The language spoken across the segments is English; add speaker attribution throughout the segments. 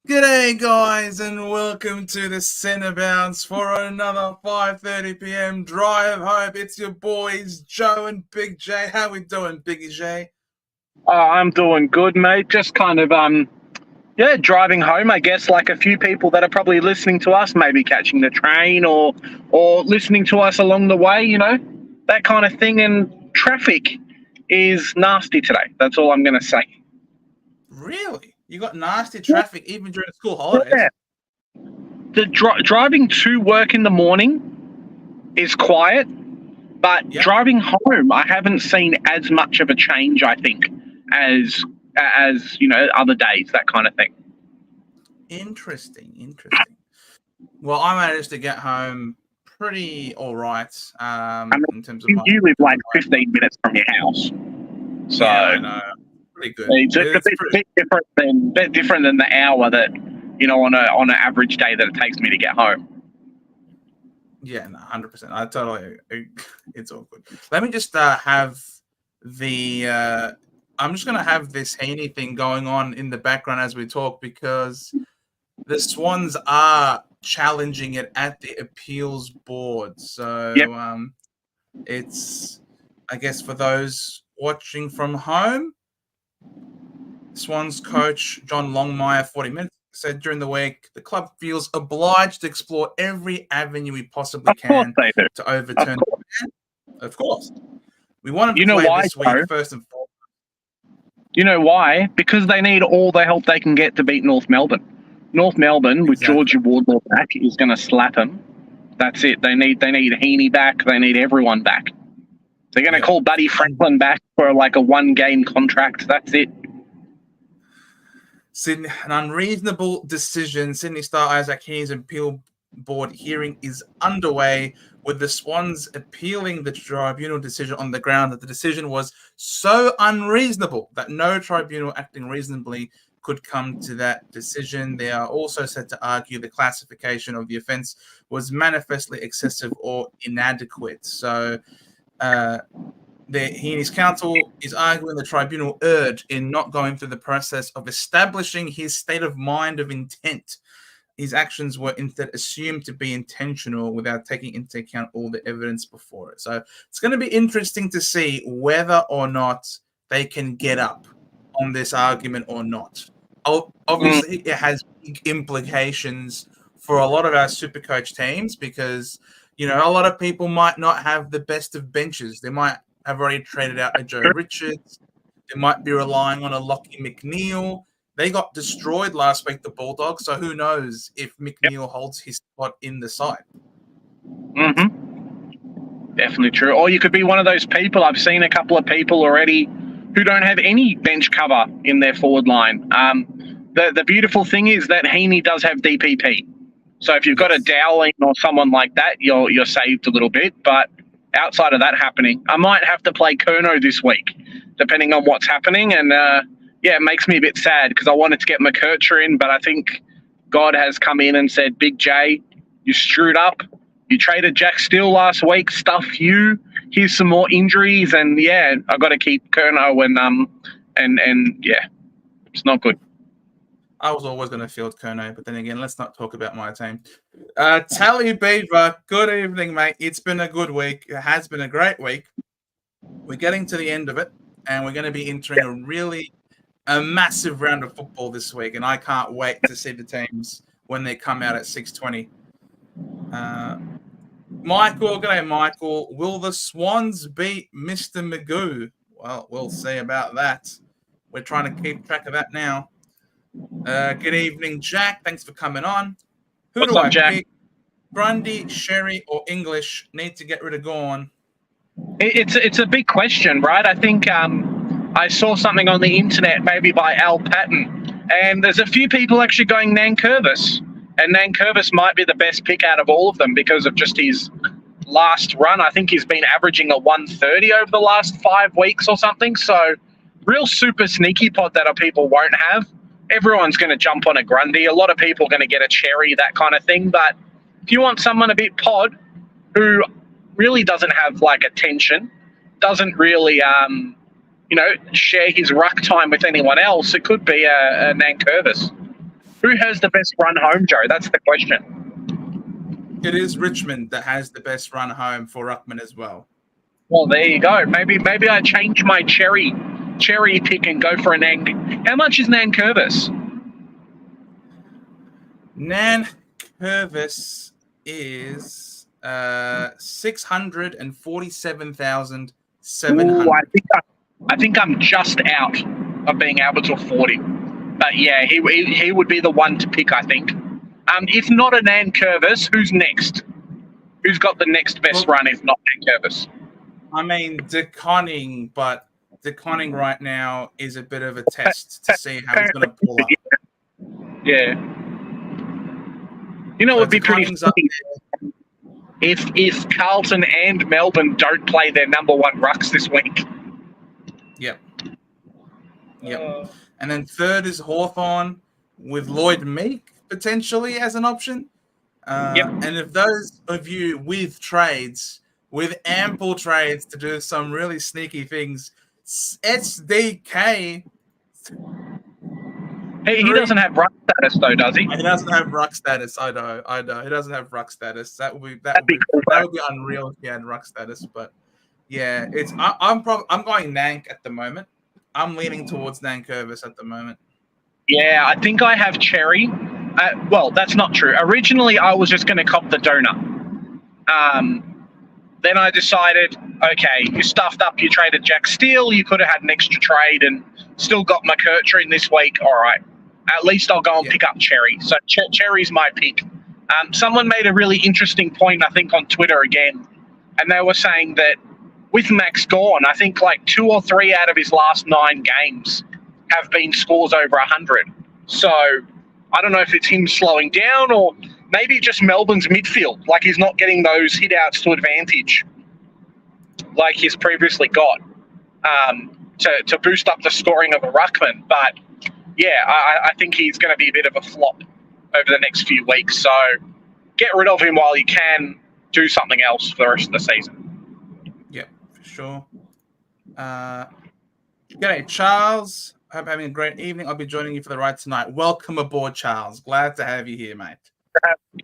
Speaker 1: G'day guys and welcome to the Centre Bounce for another 5:30 p.m. drive home. It's your boys Joe and Big J. How we doing, Biggie J?
Speaker 2: Oh, I'm doing good, mate. Just kind of driving home, I guess, like a few people that are probably listening to us, maybe catching the train or listening to us along the way, that kind of thing. And traffic is nasty today. That's all I'm going to say.
Speaker 1: Really? You got nasty traffic even during the school holidays?
Speaker 2: Yeah. The driving to work in the morning is quiet, but driving home, I haven't seen as much of a change, I think, as other days, that kind of thing.
Speaker 1: Interesting. Well, I managed to get home pretty all right. In terms of
Speaker 2: you live like 15 minutes from your house, so
Speaker 1: yeah, I know. Pretty good.
Speaker 2: It's a bit different than the hour that on an average day that it takes me to get home.
Speaker 1: Yeah, no, 100%. I totally. It's all good. Let me just have the. I'm just gonna have this Heeney thing going on in the background as we talk because the Swans are challenging it at the appeals board. So it's, I guess, for those watching from home. Swans coach John Longmire, 40 Minutes, said during the week, the club feels obliged to explore every avenue we possibly can to overturn the ban. Of course. We want them to play this week, first and foremost.
Speaker 2: You know why? Because they need all the help they can get to beat North Melbourne. North Melbourne, with Georgie Wardlaw back, is going to slap them. That's it. They need Heeney back. They need everyone back. They're going to call Buddy Franklin back for like a one-game contract. That's it.
Speaker 1: Sydney, an unreasonable decision. Sydney star Isaac Heeney's appeal board hearing is underway, with the Swans appealing the tribunal decision on the ground that the decision was so unreasonable that no tribunal acting reasonably could come to that decision. They are also set to argue the classification of the offence was manifestly excessive or inadequate. So Heeney's counsel is arguing the tribunal erred in not going through the process of establishing his state of mind of intent. His actions were instead assumed to be intentional without taking into account all the evidence before it. So it's going to be interesting to see whether or not they can get up on this argument or not. Obviously, it has big implications for a lot of our SuperCoach teams because, a lot of people might not have the best of benches. They might have already traded out a Joe Richards. They might be relying on a Lockie McNeil. They got destroyed last week, the Bulldogs, so who knows if McNeil holds his spot in the side.
Speaker 2: Definitely true. Or you could be one of those people. I've seen a couple of people already who don't have any bench cover in their forward line. The beautiful thing is that Heeney does have DPP. So if you've got a Dowling or someone like that, you're saved a little bit. But outside of that happening, I might have to play QnA this week, depending on what's happening. And it makes me a bit sad because I wanted to get McKercher in, but I think God has come in and said, Big J, you screwed up. You traded Jack Steele last week. Stuff you. Here's some more injuries, and I got to keep QnA and it's not good.
Speaker 1: I was always going to field QnA, but then again, let's not talk about my team. Tally Beaver, good evening, mate. It's been a good week. It has been a great week. We're getting to the end of it, and we're going to be entering a massive round of football this week, and I can't wait to see the teams when they come out at 6:20. Michael, g'day, Michael. Will the Swans beat Mr. Magoo? Well, we'll see about that. We're trying to keep track of that now. Good evening, Jack. Thanks for coming on. Who do I pick? Grundy, Sherry, or English? Need to get rid of Gorn.
Speaker 2: It's a big question, right? I think I saw something on the internet, maybe by Al Patton, and there's a few people actually going Nankervis, and Nankervis might be the best pick out of all of them because of just his last run. I think he's been averaging a 130 over the last 5 weeks or something. So real super sneaky pod that people won't have. Everyone's going to jump on a Grundy. A lot of people are going to get a Cherry, that kind of thing. But if you want someone a bit pod who really doesn't have like attention, doesn't really share his ruck time with anyone else, it could be a Nankervis. Who has the best run home, Joe? That's the question.
Speaker 1: It is Richmond that has the best run home for Ruckman as well.
Speaker 2: Well, there you go. Maybe I change my cherry pick and go for a Nan. How much is Nan Curvis?
Speaker 1: Nan Curvis is 647,700.
Speaker 2: I think I'm just out of being able to afford him. But yeah, he would be the one to pick, I think. If not a Nan Curvis, who's next? Who's got the next best run if not Nan Curvis?
Speaker 1: I mean, DeConning, but DeConning right now is a bit of a test to see how he's going to pull up.
Speaker 2: Yeah. You know, it would be pretty funny if Carlton and Melbourne don't play their number one rucks this week.
Speaker 1: Yep. And then third is Hawthorn with Lloyd Meek potentially as an option. And if those of you with ample trades to do some really sneaky things, SDK.
Speaker 2: He doesn't have ruck status though, does he?
Speaker 1: He doesn't have ruck status. I know. He doesn't have ruck status. That would be unreal if he had ruck status. But yeah, I'm going Nank at the moment. I'm leaning towards Nankervis at the moment.
Speaker 2: Yeah, I think I have Cherry. Well, that's not true. Originally, I was just going to cop the donut. Then I decided, okay, you stuffed up, you traded Jack Steele, you could have had an extra trade and still got McKercher this week. All right, at least I'll go and pick up Cherry. So Cherry's my pick. Someone made a really interesting point, I think, on Twitter again, and they were saying that with Max Gawn, I think like 2 or 3 out of his last 9 games have been scores over 100. So I don't know if it's him slowing down or maybe just Melbourne's midfield. Like he's not getting those hit outs to advantage like he's previously got to boost up the scoring of a ruckman. But yeah, I think he's going to be a bit of a flop over the next few weeks. So get rid of him while you can. Do something else for the rest of the season.
Speaker 1: Yep, for sure. G'day, Charles. Hope you're having a great evening. I'll be joining you for the ride tonight. Welcome aboard, Charles. Glad to have you here, mate.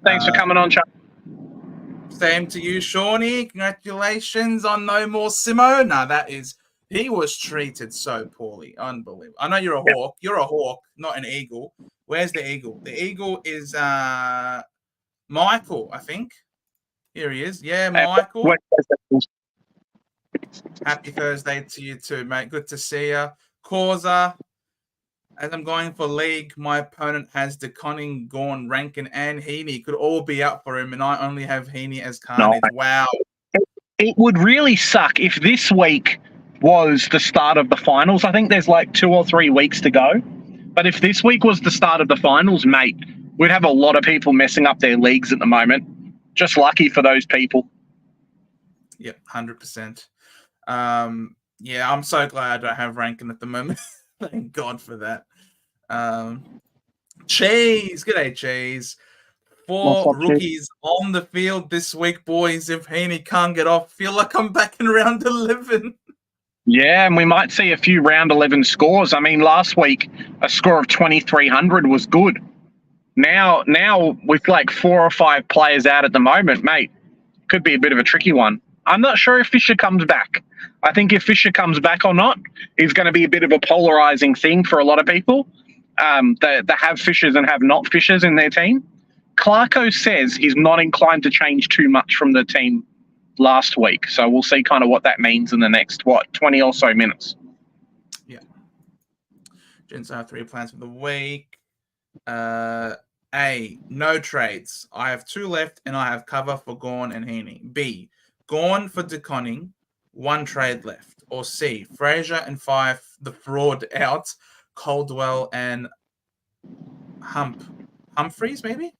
Speaker 2: Thanks for coming on, Charles.
Speaker 1: Same to you, Shawnee. Congratulations on no more Simo. No, he was treated so poorly. Unbelievable. I know you're a hawk. You're a hawk, not an eagle. Where's the eagle? The eagle is Michael, I think. Here he is. Yeah, Michael. Happy Thursday to you too, mate. Good to see you. Causa, as I'm going for league, my opponent has DeConning, Gawn, Rankin, and Heeney. Could all be up for him, and I only have Heeney as carnage. No. Wow.
Speaker 2: It would really suck if this week was the start of the finals. I think there's like 2 or 3 weeks to go. But if this week was the start of the finals, mate, we'd have a lot of people messing up their leagues at the moment. Just lucky for those people.
Speaker 1: Yep, 100%. Yeah, I'm so glad I have Rankin at the moment. Thank God for that. Cheese. G'day, Cheese. 4 rookies on the field this week, boys. If Heeney can't get off, feel like I'm back in round 11.
Speaker 2: Yeah, and we might see a few round 11 scores. I mean, last week, a score of 2,300 was good. Now with like 4 or 5 players out at the moment, mate, could be a bit of a tricky one. I'm not sure if Fisher comes back. I think if Fisher comes back or not is going to be a bit of a polarizing thing for a lot of people that have Fishers and have not Fishers in their team. Clarko says he's not inclined to change too much from the team last week. So we'll see kind of what that means in the next, 20 or so minutes.
Speaker 1: Yeah. Gents, I have 3 plans for the week. A, no trades. I have 2 left and I have cover for Gawn and Heeney. B, Gawn for DeConning, 1 trade left. Or C, Fraser and Fife, the fraud out, Caldwell and Humphreys maybe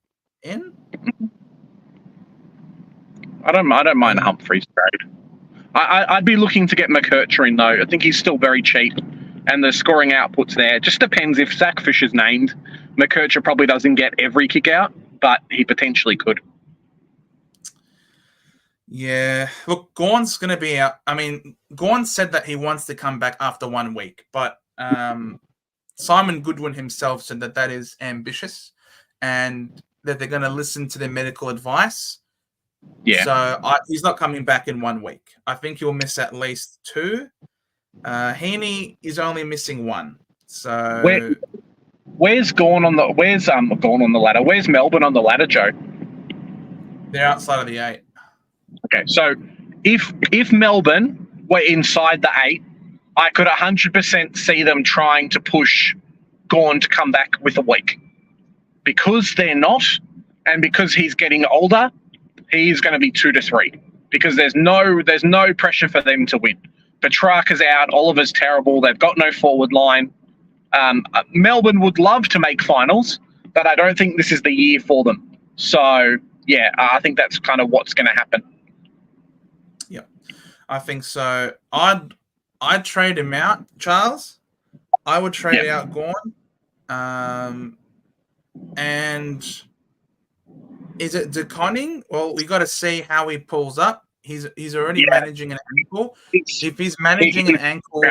Speaker 1: in.
Speaker 2: I don't mind Humphreys trade. I'd be looking to get McKercher in though. I think he's still very cheap, and the scoring output's there. Just depends if Zach Fisher's named. McKercher probably doesn't get every kick out, but he potentially could.
Speaker 1: Yeah, look, Gawn's going to be out. I mean, Gawn said that he wants to come back after 1 week, but Simon Goodwin himself said that is ambitious, and that they're going to listen to their medical advice.
Speaker 2: Yeah.
Speaker 1: So he's not coming back in 1 week. I think he'll miss at least 2. Heeney is only missing 1. So
Speaker 2: where's Gone on the ladder? Where's Melbourne on the ladder, Joe?
Speaker 1: they're outside of the 8.
Speaker 2: Okay, so if Melbourne were inside the 8, I could 100% see them trying to push Gone to come back with a week. Because they're not, and because he's getting older, he's going to be 2 to 3. Because there's no pressure for them to win. Petrarca's out, Oliver's terrible, they've got no forward line. Melbourne would love to make finals, but I don't think this is the year for them. So, yeah, I think that's kind of what's going to happen.
Speaker 1: Yeah, I think so. I'd trade him out, Charles. I would trade out Gawn. And is it DeConning? Well, we got to see how he pulls up. He's already managing an ankle. If he's managing an ankle,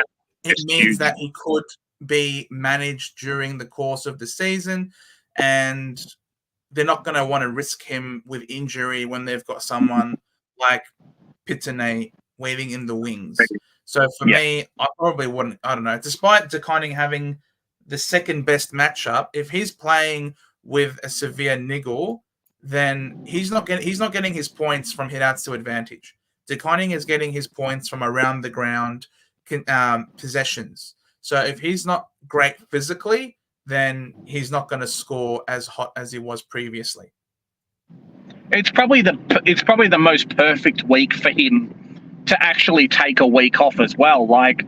Speaker 1: it means that he could be managed during the course of the season, and they're not going to want to risk him with injury when they've got someone like Pitane waiting in the wings. So for me, I probably wouldn't. I don't know. Despite DeConning having the second best matchup, if he's playing with a severe niggle, then he's not getting his points from hitouts to advantage. DeConning is getting his points from around the ground possessions. So if he's not great physically, then he's not going to score as hot as he was previously.
Speaker 2: It's probably the most perfect week for him to actually take a week off as well. Like,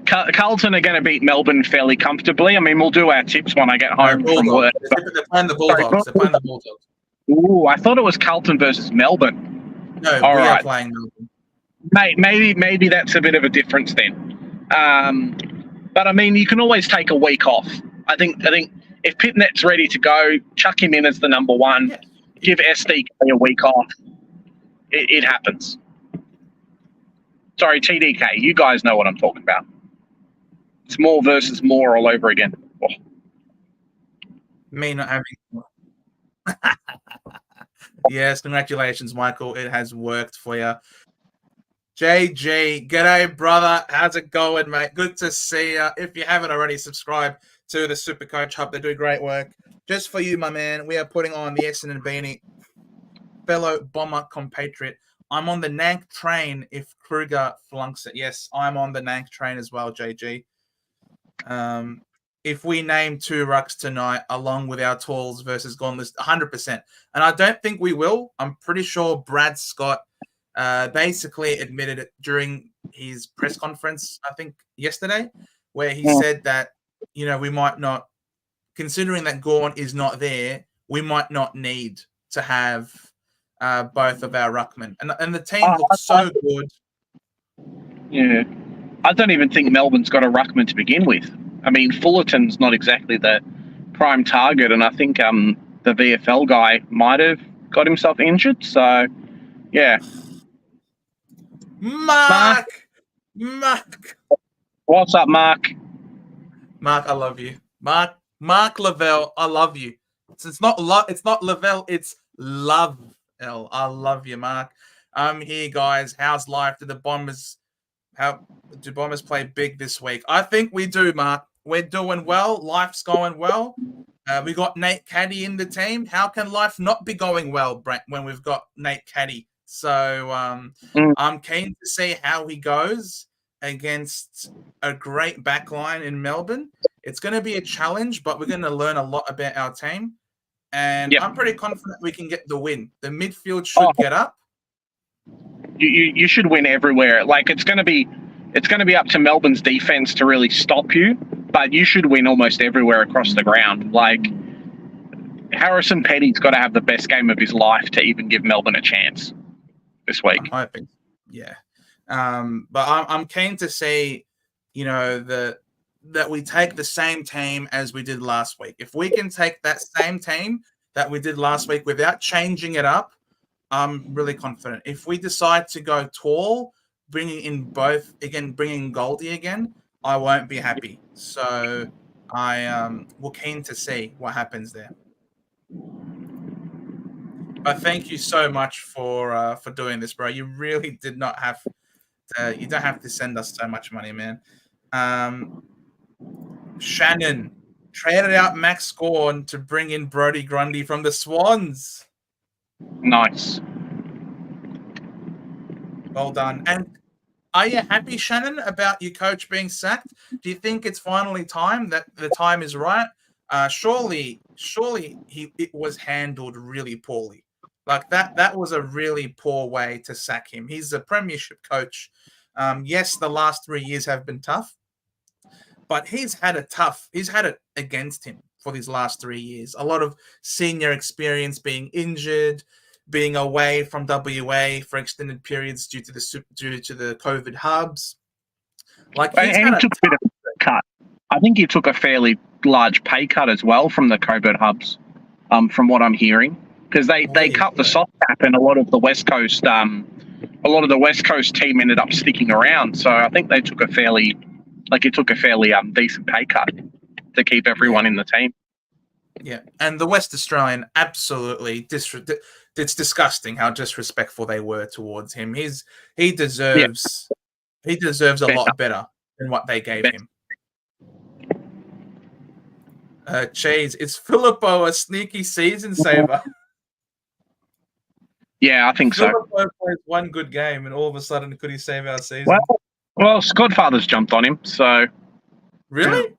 Speaker 2: Carlton are going to beat Melbourne fairly comfortably. I mean, we'll do our tips when I get home from work.
Speaker 1: They're playing the Bulldogs. They're playing the Bulldogs.
Speaker 2: Ooh, I thought it was Carlton versus Melbourne.
Speaker 1: No, we are playing Melbourne.
Speaker 2: Maybe that's a bit of a difference then. But I mean, you can always take a week off. I think if Pitnet's ready to go, chuck him in as the number 1. Give SDK a week off. It happens. Sorry, TDK. You guys know what I'm talking about. It's more versus more all over again. Oh.
Speaker 1: Me not having. Yes, congratulations, Michael. It has worked for you. JG, g'day, brother. How's it going, mate? Good to see you. If you haven't already, subscribe to the SuperCoach Hub. They do great work. Just for you, my man, we are putting on the Essendon beanie. Fellow Bomber compatriot. I'm on the Nank train if Kruger flunks it. Yes, I'm on the Nank train as well, JG. If we name 2 rucks tonight, along with our tools versus gone list, 100%. And I don't think we will. I'm pretty sure Brad Scott basically admitted it during his press conference, I think yesterday, where he said that, we might not, considering that Gawn is not there, we might not need to have both of our ruckmen. And the team looks so good.
Speaker 2: Yeah. I don't even think Melbourne's got a ruckman to begin with. I mean, Fullerton's not exactly the prime target, and I think the VFL guy might have got himself injured. So, yeah.
Speaker 1: Mark!
Speaker 2: What's up, Mark?
Speaker 1: Mark, I love you. Mark Lavelle, I love you. It's not Lavelle, it's Love. I love you, Mark. I'm here, guys. How's life? Do Bombers play big this week? I think we do, Mark. We're doing well. Life's going well. We got Nate Caddy in the team. How can life not be going well, Brent, when we've got Nate Caddy? So I'm keen to see how he goes against a great backline in Melbourne. It's going to be a challenge, but we're going to learn a lot about our team. And I'm pretty confident we can get the win. The midfield should get up.
Speaker 2: You should win everywhere. Like, it's going to be up to Melbourne's defense to really stop you, but you should win almost everywhere across the ground. Like, Harrison Petty's got to have the best game of his life to even give Melbourne a chance this week.
Speaker 1: I'm hoping, yeah. But I'm keen to see, that we take the same team as we did last week. If we can take that same team that we did last week without changing it up, I'm really confident. If we decide to go tall, bringing Goldie again, I won't be happy. So we're keen to see what happens there. But thank you so much for doing this, bro. You really did not have to. You don't have to send us so much money, man. Shannon traded out Max Gorn to bring in Brodie Grundy from the Swans.
Speaker 2: Nice.
Speaker 1: Well done. And are you happy, Shannon, about your coach being sacked? Do you think it's finally time, that the time is right? Surely it was handled really poorly. Like that was a really poor way to sack him. He's a premiership coach. Yes, the last 3 years have been tough, but he's had it against him for these last 3 years. A lot of senior experience, being injured, being away from WA for extended periods due to the COVID hubs. Like,
Speaker 2: And he took a bit of a cut. I think he took a fairly large pay cut as well from the COVID hubs, from what I'm hearing, because they cut the soft cap, and a lot of the West Coast team ended up sticking around. So I think they took a fairly decent pay cut to keep everyone in the team.
Speaker 1: Yeah, and the West Australian, absolutely it's disgusting how disrespectful they were towards him. He deserves a lot better than what they gave him. Cheese, is Filippo a sneaky season saver?
Speaker 2: Yeah, I think so.
Speaker 1: Filippo plays one good game, and all of a sudden, could he save our season?
Speaker 2: Well, Godfather's jumped on him, so...
Speaker 1: Really?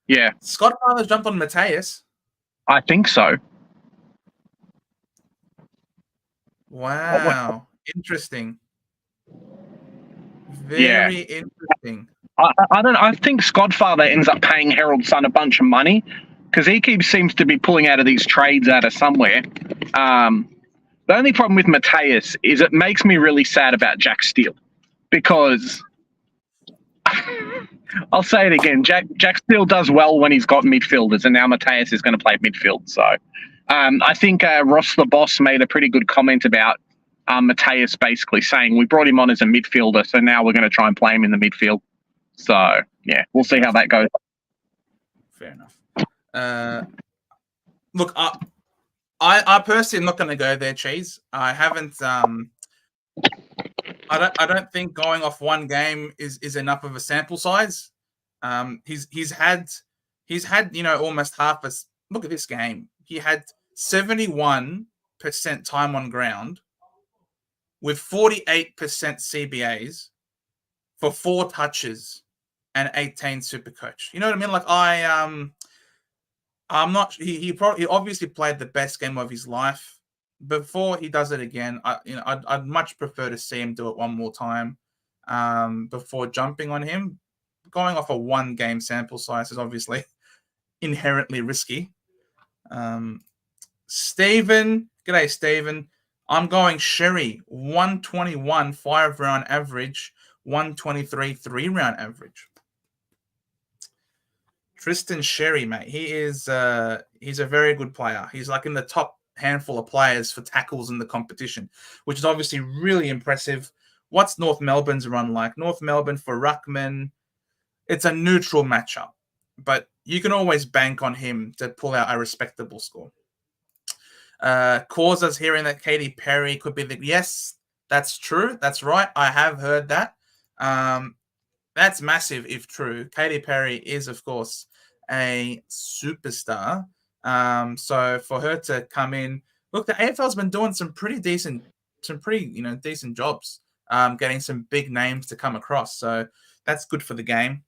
Speaker 2: Yeah.
Speaker 1: Godfather's jumped on Mateus?
Speaker 2: I think so.
Speaker 1: Wow. Interesting. Very interesting.
Speaker 2: I don't know. I think Godfather ends up paying Harold's son a bunch of money because he seems to be pulling out of these trades out of somewhere. The only problem with Mateus is it makes me really sad about Jack Steele, because I'll say it again. Jack Steele does well when he's got midfielders, and now Mateus is going to play midfield. So I think Ross the Boss made a pretty good comment about Mateus basically saying, we brought him on as a midfielder, so now we're going to try and play him in the midfield. So, yeah, we'll see how that goes.
Speaker 1: Fair enough. Look, I personally am not going to go there, Cheese. I haven't. I don't think going off one game is enough of a sample size. He's had almost half a. Look at this game. He had 71% time on ground, with 48% CBAs for 4 touches and 18 SuperCoach. You know what I mean? Like, I'm not. He obviously played the best game of his life. Before he does it again, I'd much prefer to see him do it one more time before jumping on him. Going off a 1 game sample size is obviously inherently risky. Stephen, g'day, Stephen. I'm going Sherry, 121 5-round average, 123 3-round average. Tristan Sherry, mate, he's a very good player. He's like in the top handful of players for tackles in the competition, which is obviously really impressive. What's North Melbourne's run like? North Melbourne for Ruckman, it's a neutral matchup, but you can always bank on him to pull out a respectable score. Causa's hearing that Katy Perry could be yes, that's true. That's right. I have heard that. That's massive if true. Katy Perry is, of course, a superstar. So for her to come in, look, the AFL's been doing some pretty decent jobs, getting some big names to come across. So that's good for the game.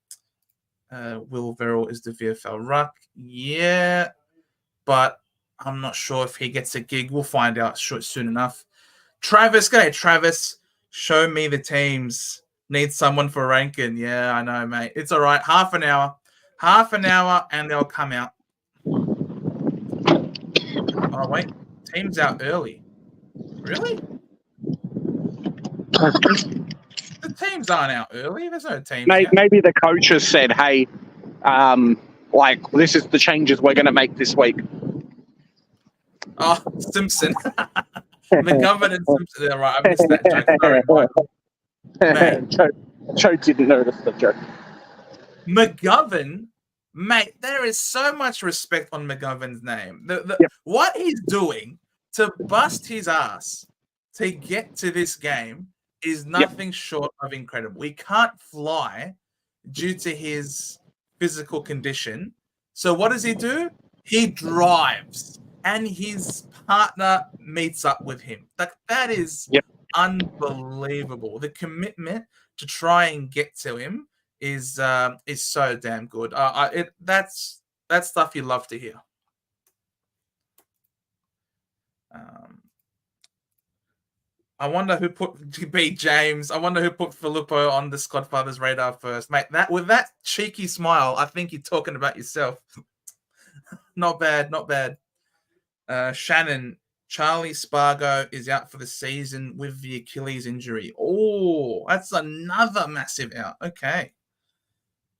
Speaker 1: Will Verrill is the VFL Ruck. Yeah, but I'm not sure if he gets a gig. We'll find out soon enough. Travis, g'day, Travis. Show me the teams. Need someone for ranking. Yeah, I know, mate. It's all right. Half an hour, and they'll come out. Oh, wait. Team's out early. Really? The teams aren't out early. There's no teams.
Speaker 2: Maybe the coaches said, hey, this is the changes we're going to make this week.
Speaker 1: Oh, Simpson. McGovern and Simpson. Yeah, right, I missed that joke. Sorry, Michael.
Speaker 2: Joe didn't notice the joke.
Speaker 1: McGovern, mate, there is so much respect on McGovern's name.
Speaker 2: Yep.
Speaker 1: What he's doing to bust his ass to get to this game is nothing short of incredible. He can't fly due to his physical condition. So what does he do? He drives, and his partner meets up with him. That is unbelievable. The commitment to try and get to him is so damn good. That's stuff you love to hear. I wonder who put B. James. I wonder who put Filippo on the Squadfather's radar first, mate. That with that cheeky smile, I think you're talking about yourself. Not bad, not bad. Shannon, Charlie Spargo is out for the season with the Achilles injury. Oh, that's another massive out. Okay.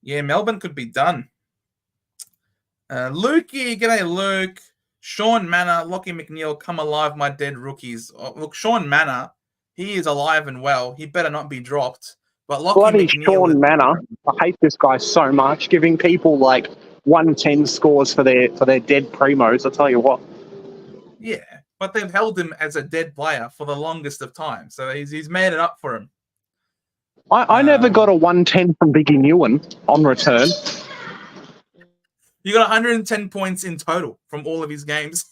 Speaker 1: Yeah, Melbourne could be done. Lukey, g'day, Luke. Sean Manor, Lockie McNeil, come alive, my dead rookies. Oh, look, Sean Manor, he is alive and well. He better not be dropped. But Lockie
Speaker 2: Bloody
Speaker 1: McNeil
Speaker 2: Sean Manor. I hate this guy so much, giving people like 110 scores for their dead primos. I'll tell you what.
Speaker 1: Yeah, but they've held him as a dead player for the longest of time. So he's made it up for him.
Speaker 2: I never got a 110 from Biggie Newen on return.
Speaker 1: You got 110 points in total from all of his games.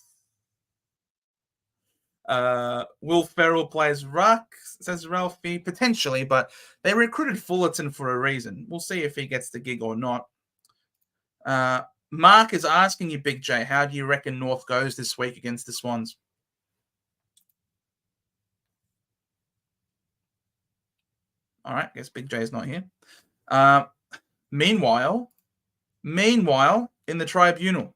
Speaker 1: Will Ferrell plays Ruck, says Ralphie. Potentially, but they recruited Fullerton for a reason. We'll see if he gets the gig or not. Mark is asking you, Big J, how do you reckon North goes this week against the Swans? All right, guess Big J's not here. Meanwhile, in the Tribunal,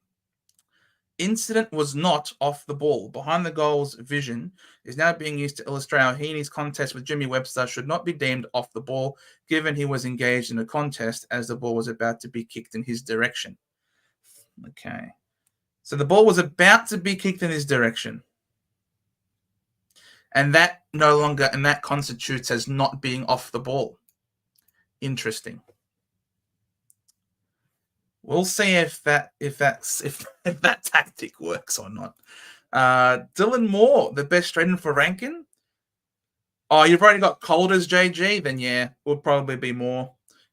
Speaker 1: incident was not off the ball. Behind the goals vision is now being used to illustrate how Heeney's contest with Jimmy Webster should not be deemed off the ball, given he was engaged in a contest as the ball was about to be kicked in his direction. Okay. So the ball was about to be kicked in his direction. And that constitutes as not being off the ball. Interesting. We'll see if that tactic works or not. Dylan Moore, the best straight in for Rankin. Oh, you've already got Colders, JG. Then yeah, would probably be more.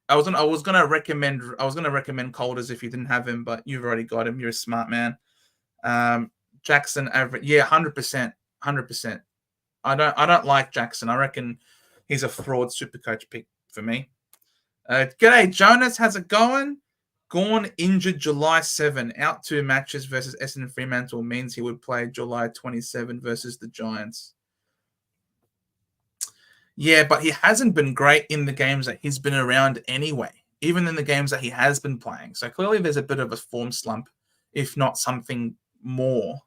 Speaker 1: I was gonna recommend Colders if you didn't have him, but you've already got him. You're a smart man. Jackson average, yeah, 100%. I don't like Jackson. I reckon he's a fraud SuperCoach pick for me. G'day, Jonas. How's it going? Gorn injured July 7. Out 2 matches versus Essendon Fremantle means he would play July 27 versus the Giants. Yeah, but he hasn't been great in the games that he's been around anyway, even in the games that he has been playing. So clearly there's a bit of a form slump, if not something more,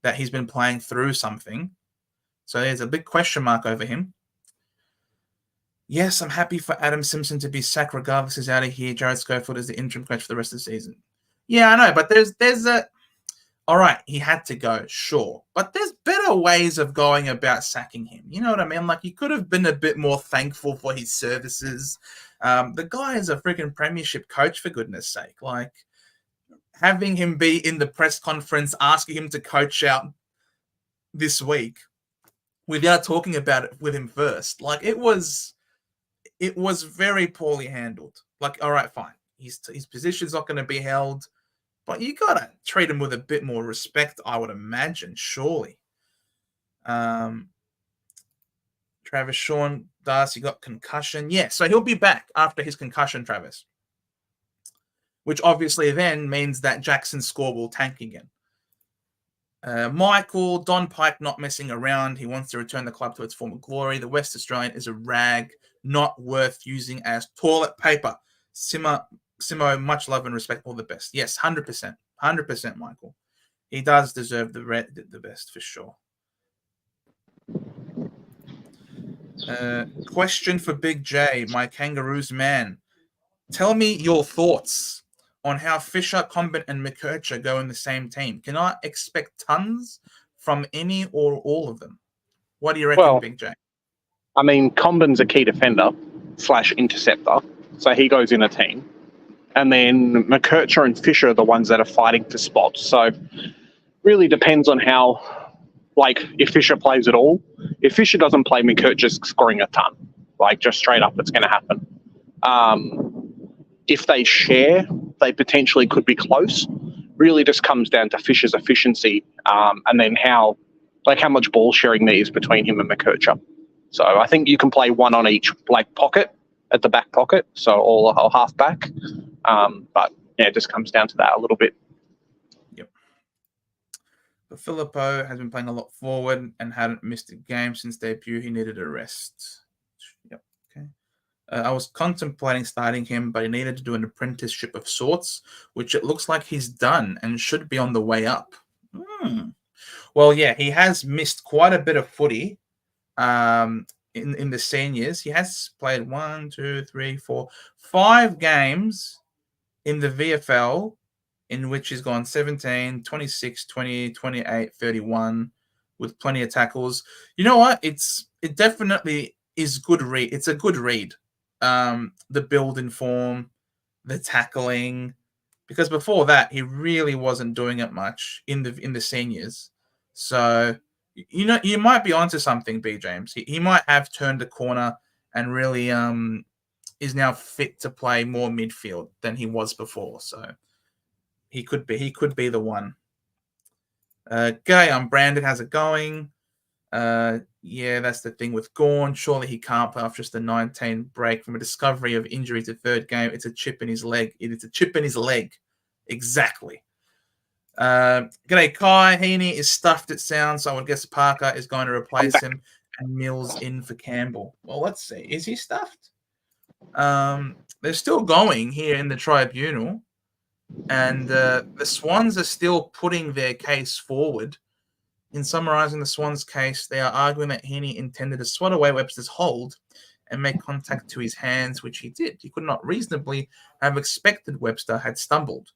Speaker 1: that he's been playing through something. So there's a big question mark over him. Yes, I'm happy for Adam Simpson to be sacked regardless he's out of here. Jared Schofield is the interim coach for the rest of the season. Yeah, I know, but there's a... All right, he had to go, sure. But there's better ways of going about sacking him. You know what I mean? Like, he could have been a bit more thankful for his services. The guy is a freaking premiership coach, for goodness sake. Like, having him be in the press conference, asking him to coach out this week without talking about it with him first. Like, it was very poorly handled. Like, all right, fine. His position's not going to be held, but you got to treat him with a bit more respect, I would imagine, surely. Travis Sean Darcy got concussion. Yeah, so he'll be back after his concussion, Travis. Which obviously then means that Jackson's score will tank again. Michael, Don Pike not messing around. He wants to return the club to its former glory. The West Australian is a rag, not worth using as toilet paper. Simo, much love and respect. All the best. Yes, 100%. 100%, Michael. He does deserve the best for sure. Question for Big J, my Kangaroos man. Tell me your thoughts on how Fisher, Combat, and McKercher go in the same team. Can I expect tons from any or all of them? What do you reckon, Big J?
Speaker 2: I mean, Comben's a key defender / interceptor, so he goes in a team. and then McKercher and Fisher are the ones that are fighting for spots. So really depends on how, like, if Fisher plays at all. If Fisher doesn't play, McKercher's scoring a ton. Like, just straight up, it's going to happen. If they share, they potentially could be close. Really just comes down to Fisher's efficiency, and then how much ball sharing there is between him and McKercher. So I think you can play one on each pocket at the back pocket, so all half back. But yeah, it just comes down to that a little bit.
Speaker 1: Yep. But Filippo has been playing a lot forward and hadn't missed a game since debut. He needed a rest. Yep. Okay. I was contemplating starting him, but he needed to do an apprenticeship of sorts, which it looks like he's done and should be on the way up. Well, yeah, he has missed quite a bit of footy in the seniors. He has played 5 games in the VFL in which he's gone 17, 26, 20, 28, 31 with plenty of tackles. You know what? It definitely is good read. It's a good read. The build in form, the tackling, because before that he really wasn't doing it much in the seniors. So you might be onto something, B James. He might have turned a corner and really is now fit to play more midfield than he was before. So he could be the one. G'day, I'm Brandon. How's it going? Yeah, that's the thing with Gawn. Surely he can't play off just a 19 break from a discovery of injury to third game. It's a chip in his leg. It is a chip in his leg. Exactly. G'day, Kai. Heeney is stuffed, it sounds. So I would guess Parker is going to replace him and Mills in for Campbell. Well, let's see. Is he stuffed? They're still going here in the Tribunal. And the Swans are still putting their case forward. In summarising the Swans' case, they are arguing that Heeney intended to swat away Webster's hold and make contact to his hands, which he did. He could not reasonably have expected Webster had stumbled,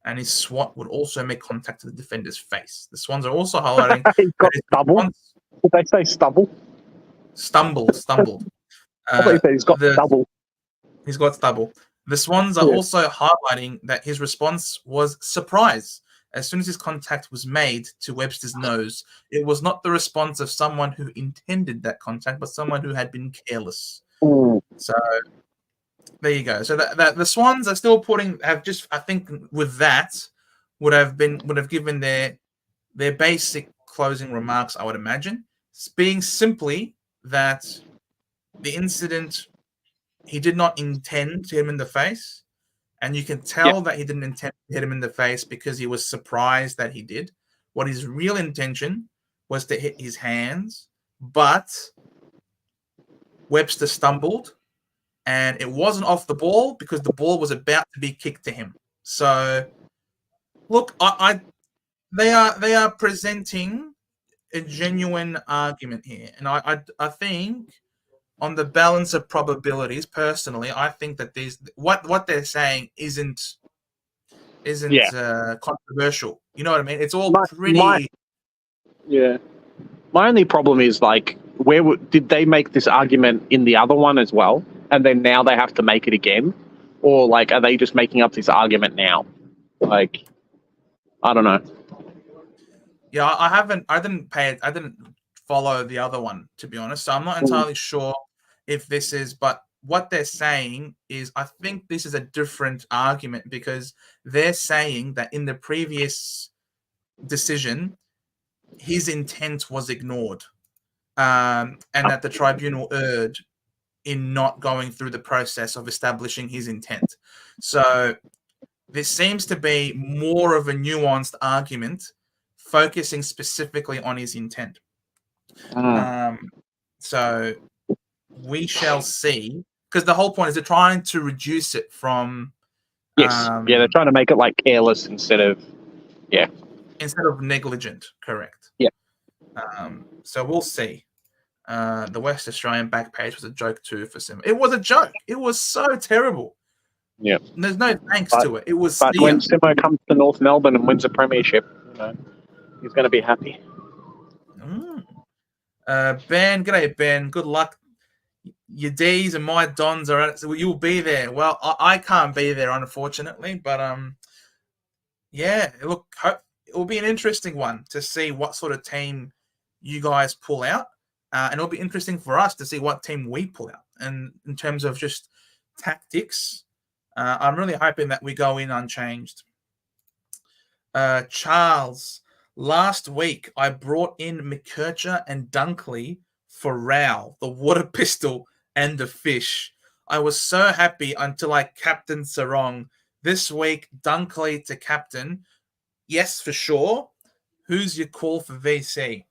Speaker 1: and his swat would also make contact to the defender's face. The Swans are also highlighting
Speaker 2: He's got stubble. Did they say stubble?
Speaker 1: Stumbled.
Speaker 2: I thought you said he's got stubble.
Speaker 1: He's got stubble. The Swans are also highlighting that his response was surprise. As soon as his contact was made to Webster's nose, it was not the response of someone who intended that contact, but someone who had been careless.
Speaker 2: Ooh.
Speaker 1: So there you go. So that the Swans are still I think with that would have given their basic closing remarks, I would imagine, being simply that the incident, he did not intend to hit him in the face. And you can tell that he didn't intend to hit him in the face because he was surprised that he did. What his real intention was to hit his hands, but Webster stumbled, and it wasn't off the ball because the ball was about to be kicked to him. So, look, they are presenting a genuine argument here, and I think, on the balance of probabilities, personally, I think that what they're saying isn't controversial. You know what I mean? It's all pretty.
Speaker 2: My only problem is, like, did they make this argument in the other one as well, and then now they have to make it again, or like, are they just making up this argument now? Like, I don't know.
Speaker 1: Yeah, I didn't follow the other one, to be honest. So I'm not entirely sure if this is, but what they're saying is, I think this is a different argument because they're saying that in the previous decision, his intent was ignored, and that the Tribunal erred in not going through the process of establishing his intent. So this seems to be more of a nuanced argument, focusing specifically on his intent. So we shall see, because the whole point is they're trying to reduce it from.
Speaker 2: They're trying to make it like careless instead of
Speaker 1: negligent. Correct.
Speaker 2: Yeah.
Speaker 1: So we'll see. The West Australian back page was a joke too for Sim. It was a joke. It was so terrible.
Speaker 2: Yeah.
Speaker 1: There's no thanks to it. It was.
Speaker 2: But when Simo comes to North Melbourne and wins a premiership, he's going to be happy.
Speaker 1: Ben, g'day Ben. Good luck. your D's and my Dons are at it, so you'll be there. Well, I can't be there, unfortunately, but yeah, look, it will be an interesting one to see what sort of team you guys pull out, and it'll be interesting for us to see what team we pull out. And in terms of just tactics, I'm really hoping that we go in unchanged. Charles, last week I brought in McKercher and Dunkley for Rao, the water pistol, and the fish. I was so happy until I captained Sarong. This week, Dunkley to captain. Yes, for sure. Who's your call for VC?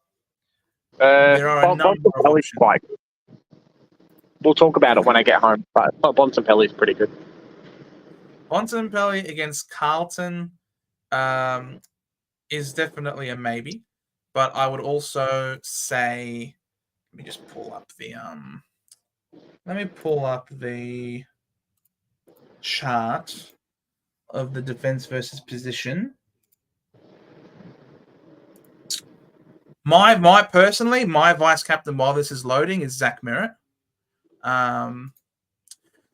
Speaker 1: There are a number of options.
Speaker 2: We'll talk about it when I get home, but Bontempelli's pretty good.
Speaker 1: Bontempelli against Carlton is definitely a maybe, but I would also say, let me just pull up the chart of the defense versus position. My vice captain while this is loading is Zach Merritt.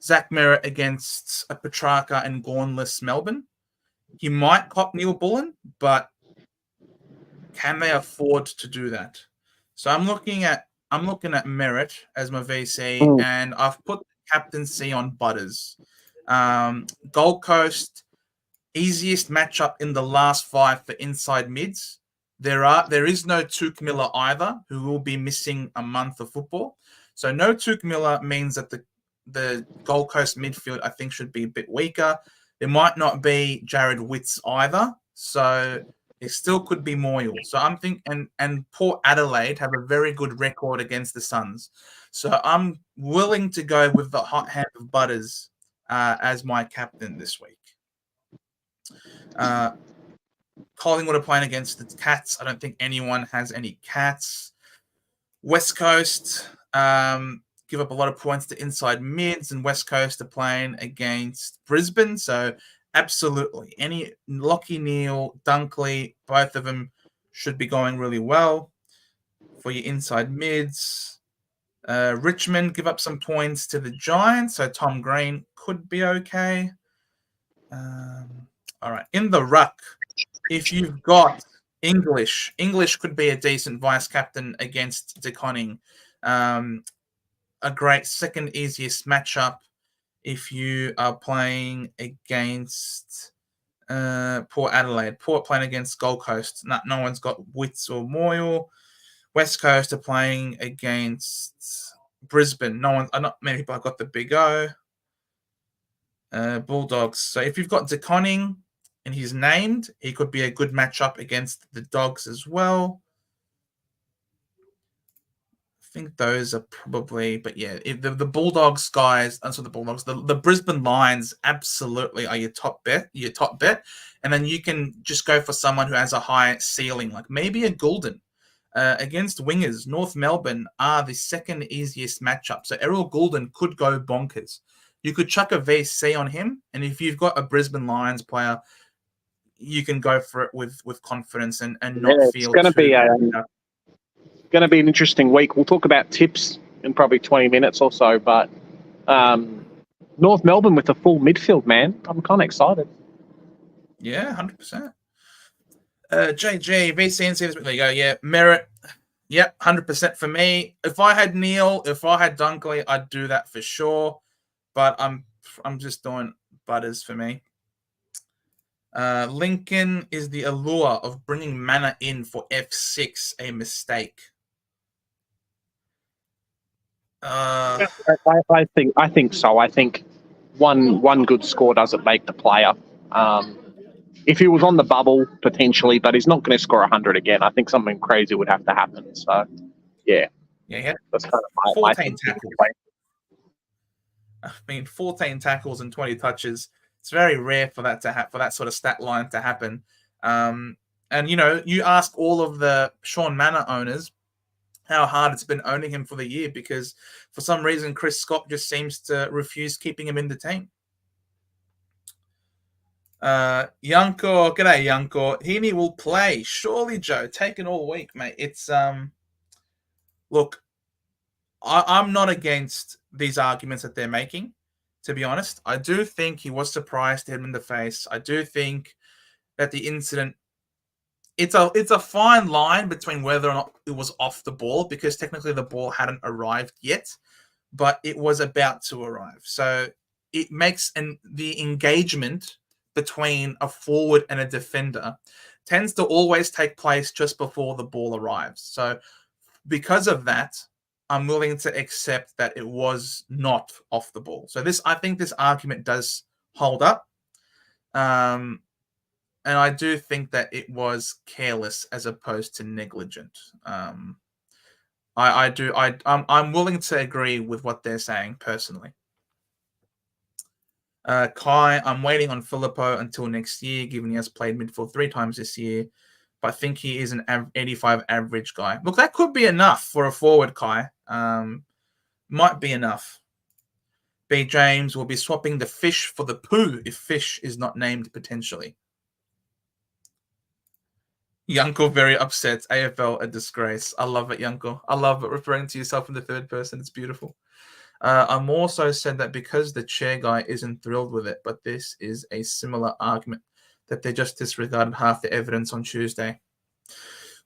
Speaker 1: Zach Merritt against a Petrarca and Gauntless Melbourne. He might cop Neil Bullen, but can they afford to do that? So I'm looking at Merritt as my VC, and I've put captaincy on Butters. Gold Coast, easiest matchup in the last 5 for inside mids. There is no Tuke Miller either, who will be missing a month of football. So no Tuke Miller means that the Gold Coast midfield, I think, should be a bit weaker. There might not be Jared Witts either, so it still could be Moyle. So I'm thinking, and Port Adelaide have a very good record against the Suns. So I'm willing to go with the hot hand of Butters as my captain this week. Collingwood are playing against the Cats. I don't think anyone has any Cats. West Coast give up a lot of points to inside mids, and West Coast are playing against Brisbane. So absolutely, any Lockie Neal, Dunkley, both of them should be going really well for your inside mids. Richmond give up some points to the Giants, so Tom Green could be okay. All right, in the ruck, if you've got English could be a decent vice captain against De Koning. A great second easiest matchup if you are playing against Port Adelaide. Port playing against Gold Coast. No one's got Witts or Moyle. West Coast are playing against Brisbane. Not many people have got the Big O. Bulldogs. So if you've got De Koning and he's named, he could be a good matchup against the Dogs as well. I think those are probably, but yeah, if the Bulldogs guys, the Brisbane Lions absolutely are your top bet, and then you can just go for someone who has a high ceiling, like maybe a Goulden. Against wingers, North Melbourne are the second easiest matchup, so Errol Goulden could go bonkers. You could chuck a VC on him, and if you've got a Brisbane Lions player, you can go for it with confidence and not feel.
Speaker 2: It's going to be an interesting week. We'll talk about tips in probably 20 minutes or so, but North Melbourne with a full midfield, man. I'm kind of excited.
Speaker 1: Yeah, 100%. JG, VC, there you go. Yeah, Merritt. Yep, 100% for me. If I had Neil, if I had Dunkley, I'd do that for sure. But I'm just doing Butters for me. Lincoln, is the allure of bringing Mana in for F6 a mistake?
Speaker 2: I think so. I think one good score doesn't make the player. If he was on the bubble, potentially, but he's not going to score 100 again. I think something crazy would have to happen. So, yeah.
Speaker 1: Yeah,
Speaker 2: that's kind of
Speaker 1: 14 tackles. I mean, 14 tackles and 20 touches. It's very rare for that to for that sort of stat line to happen. And you ask all of the Sean Manor owners how hard it's been owning him for the year, because for some reason Chris Scott just seems to refuse keeping him in the team. Yanko, g'day Yanko. Heeney will play. Surely, Joe. Taken all week, mate. It's look, I'm not against these arguments that they're making, to be honest. I do think he was surprised to hit him in the face. I do think that the incident, it's a fine line between whether or not it was off the ball, because technically the ball hadn't arrived yet, but it was about to arrive. So it makes the engagement between a forward and a defender tends to always take place just before the ball arrives. So because of that, I'm willing to accept that it was not off the ball. So I think this argument does hold up. And I do think that it was careless as opposed to negligent. I'm willing to agree with what they're saying personally. Kai, I'm waiting on Filippo until next year, given he has played midfield 3 times this year. But I think he is an 85 average guy. Look, that could be enough for a forward, Kai. Might be enough. B. James will be swapping the fish for the poo if fish is not named potentially. Yanko very upset. AFL a disgrace. I love it, Yanko. I love it. Referring to yourself in the third person. It's beautiful. I'm also said that because the chair guy isn't thrilled with it, but this is a similar argument that they just disregarded half the evidence on Tuesday.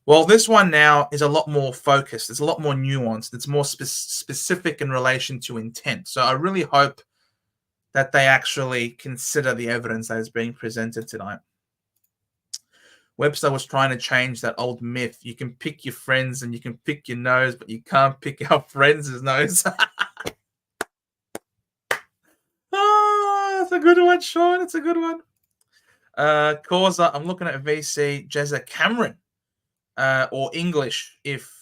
Speaker 1: Well, this one now is a lot more focused. It's a lot more nuanced. It's more specific in relation to intent. So I really hope that they actually consider the evidence that is being presented tonight. Webster was trying to change that old myth. You can pick your friends and you can pick your nose, but you can't pick our friends' nose. Oh, that's a good one, Sean. It's a good one. Causa, I'm looking at VC. Jezza Cameron, or English if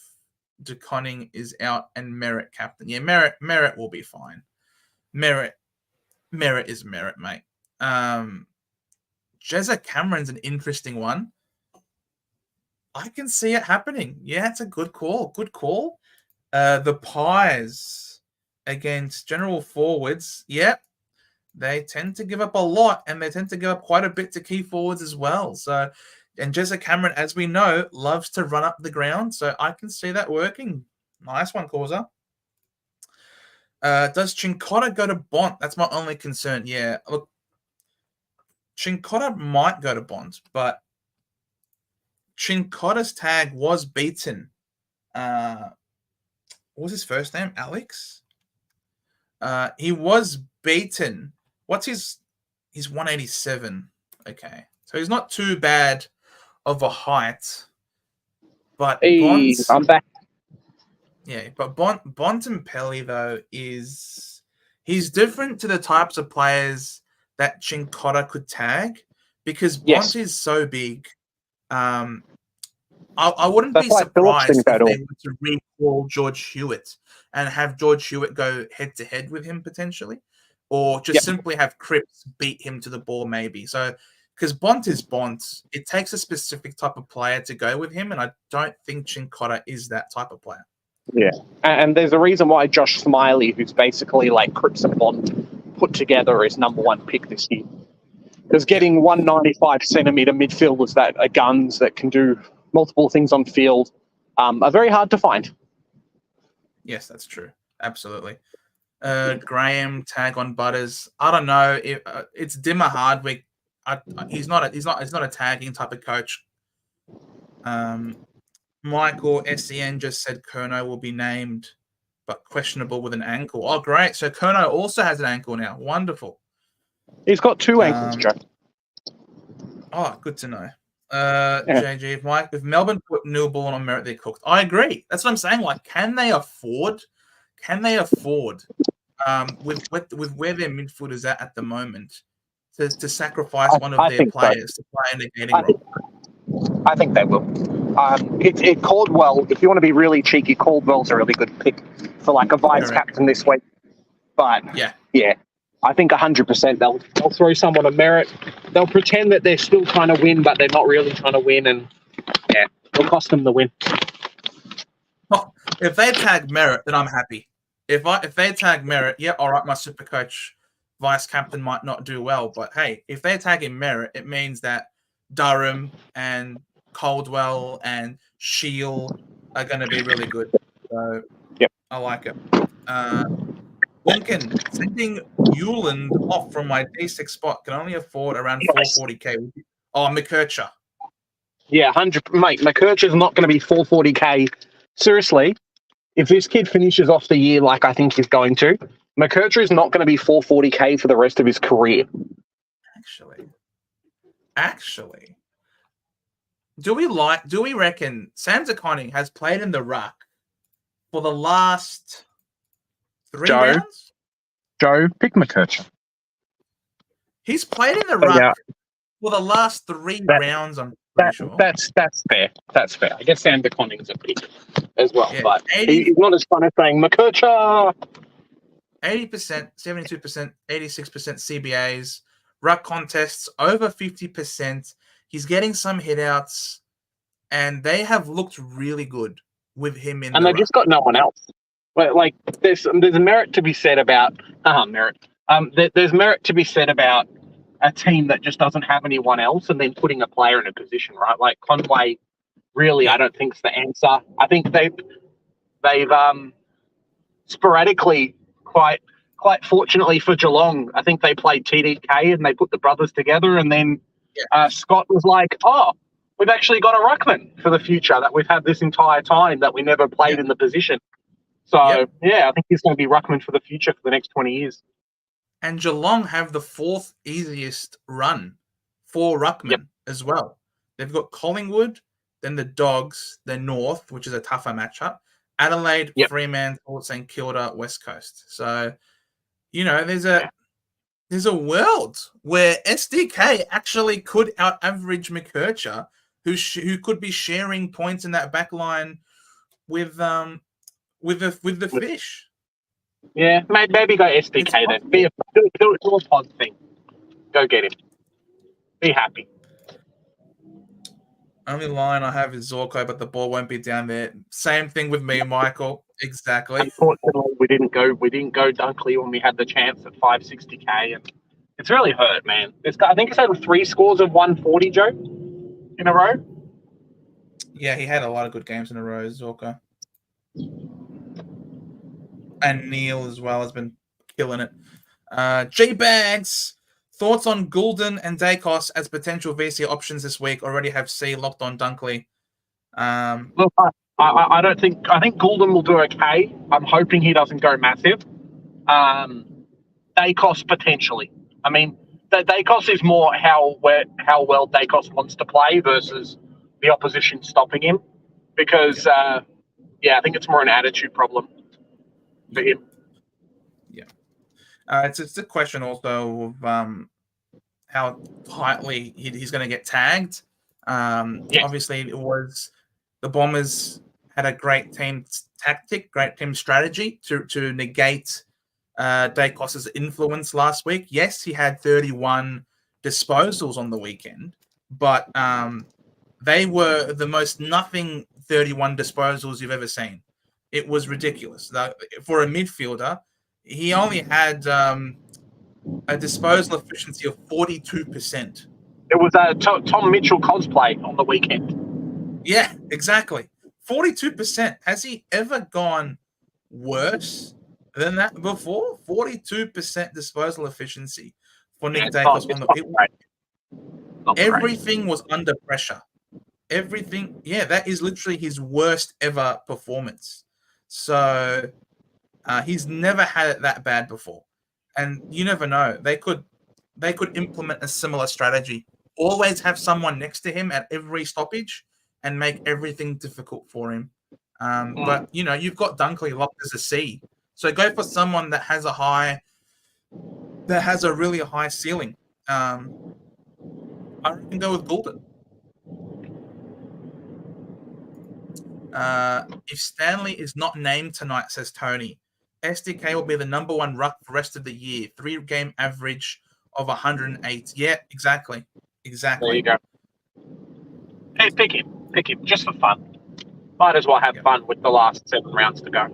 Speaker 1: DeConning is out and Merritt captain. Yeah, Merritt will be fine. Merritt is Merritt, mate. Jezza Cameron's an interesting one. I can see it happening. Yeah, it's a good call. Good call. The Pies against general forwards. Yep. They tend to give up a lot, and they tend to give up quite a bit to key forwards as well. So, and Jezza Cameron, as we know, loves to run up the ground. So I can see that working. Nice one, Causa. Does Chincotta go to Bont? That's my only concern. Yeah, look, Chincotta might go to Bont, but Chincotta's tag was beaten. What was his first name? Alex? He was beaten. What's his 187? Okay. So he's not too bad of a height. But
Speaker 2: Hey, I'm back.
Speaker 1: Yeah, but Bontempelli, though, he's different to the types of players that Chincotta could tag, because Bont is so big. I wouldn't be surprised if they were to recall George Hewitt and have George Hewitt go head-to-head with him potentially, or just simply have Cripps beat him to the ball maybe. So, because Bont is Bont, it takes a specific type of player to go with him, and I don't think Chincotta is that type of player.
Speaker 2: Yeah, and there's a reason why Josh Smiley, who's basically like Cripps and Bont put together, is #1 pick this year. Because getting 195 centimetre midfielders that are guns that can do multiple things on field are very hard to find.
Speaker 1: Yes, that's true. Absolutely. Graham tag on Butters. I don't know if it's Dimmer Hardwick. He's not a tagging type of coach. Michael SEN just said Curnow will be named, but questionable with an ankle. Oh, great! So Curnow also has an ankle now. Wonderful.
Speaker 2: He's got 2 ankles, Joe.
Speaker 1: Oh, good to know. JG, if Melbourne put Newborn on Merritt, they're cooked. I agree. That's what I'm saying. Like, can they afford? With where their midfield is at the moment, to sacrifice one of their players to play in the negating role?
Speaker 2: I think they will. It Caldwell, if you want to be really cheeky, Caldwell's a really good pick for like a vice captain this week. But yeah, I think 100% they'll throw someone a Merritt. They'll pretend that they're still trying to win, but they're not really trying to win, and it'll cost them the win.
Speaker 1: Oh, if they tag Merritt, then I'm happy. If they tag Merritt, all right, my SuperCoach vice captain might not do well, but hey, if they tag him Merritt, it means that Durham and Caldwell and Shield are going to be really good. So I like it. Lincoln, sending Newland off from my D6 spot, can only afford around 440k. Oh, McKercher.
Speaker 2: Yeah, 100. Mate, McKercher's not going to be 440k. Seriously, if this kid finishes off the year like I think he's going to, McKercher is not going to be 440k for the rest of his career.
Speaker 1: Actually, do we reckon Sam Zacconi has played in the ruck for the last 3 rounds?
Speaker 2: Joe, pick McKercher.
Speaker 1: He's played in the ruck for the last 3 rounds, I'm pretty sure.
Speaker 2: That's fair. That's fair. I guess Sam Zacconi's a pick as well,
Speaker 1: Yeah,
Speaker 2: but he's not as fun as saying McKercher.
Speaker 1: 80%, 72%, 86% CBAs, ruck contests over 50%. He's getting some hitouts, and they have looked really good with him in.
Speaker 2: And they've just got no one else. But like, there's a merit to be said about there's merit to be said about a team that just doesn't have anyone else, and then putting a player in a position, right? Like Conway, really, I don't think is the answer. I think they've sporadically, quite fortunately for Geelong, I think they played TDK and they put the brothers together, and then Scott was like, "Oh, we've actually got a ruckman for the future that we've had this entire time that we never played in the position." So I think he's going to be ruckman for the future for the next 20 years.
Speaker 1: And Geelong have the 4th easiest run for ruckman as well. They've got Collingwood, then the Dogs, then North, which is a tougher matchup, Adelaide, Fremantle, St Kilda, West Coast. So, there's a world where SDK actually could out-average McKercher, who could be sharing points in that back line with the Fish.
Speaker 2: Yeah, maybe go SDK then. Do a pod thing. Go get him. Be happy.
Speaker 1: Only line I have is Zorko, but the ball won't be down there. Same thing with me, Michael. Exactly.
Speaker 2: Unfortunately, we didn't go Dunkley when we had the chance at 560k, and it's really hurt, man. This guy, I think he's had 3 scores of 140, Joe, in a row.
Speaker 1: Yeah, he had a lot of good games in a row, Zorko. And Neil as well has been killing it. G-Bags, thoughts on Goulden and Dacos as potential VC options this week? Already have C locked on Dunkley.
Speaker 2: Look, I don't think... I think Goulden will do okay. I'm hoping he doesn't go massive. Dacos, potentially. I mean, Dacos is more how well Dacos wants to play versus the opposition stopping him. Because, I think it's more an attitude problem for him.
Speaker 1: Yeah. It's a question also of how tightly he's going to get tagged. Obviously, it was the Bombers had a great team tactic, great team strategy to negate Dacos's influence last week. Yes, he had 31 disposals on the weekend, but they were the most nothing 31 disposals you've ever seen. It was ridiculous. For a midfielder, he only had a disposal efficiency of 42%.
Speaker 2: It was a Tom Mitchell cosplay on the weekend.
Speaker 1: Yeah, exactly. 42%. Has he ever gone worse than that before? 42% disposal efficiency for Nick Dacos. Everything was under pressure. Everything. Yeah, that is literally his worst ever performance. So he's never had it that bad before. And you never know. They could implement a similar strategy. Always have someone next to him at every stoppage and make everything difficult for him. But, you've got Dunkley locked as a C. So go for someone that has a really high ceiling. I can go with Goulden. If Stanley is not named tonight, says Tony, SDK will be the number 1 ruck for the rest of the year. 3-game average of 108. Yeah, exactly.
Speaker 2: There you go. Hey, pick him just for fun. Might as well have fun with the last 7 rounds to go.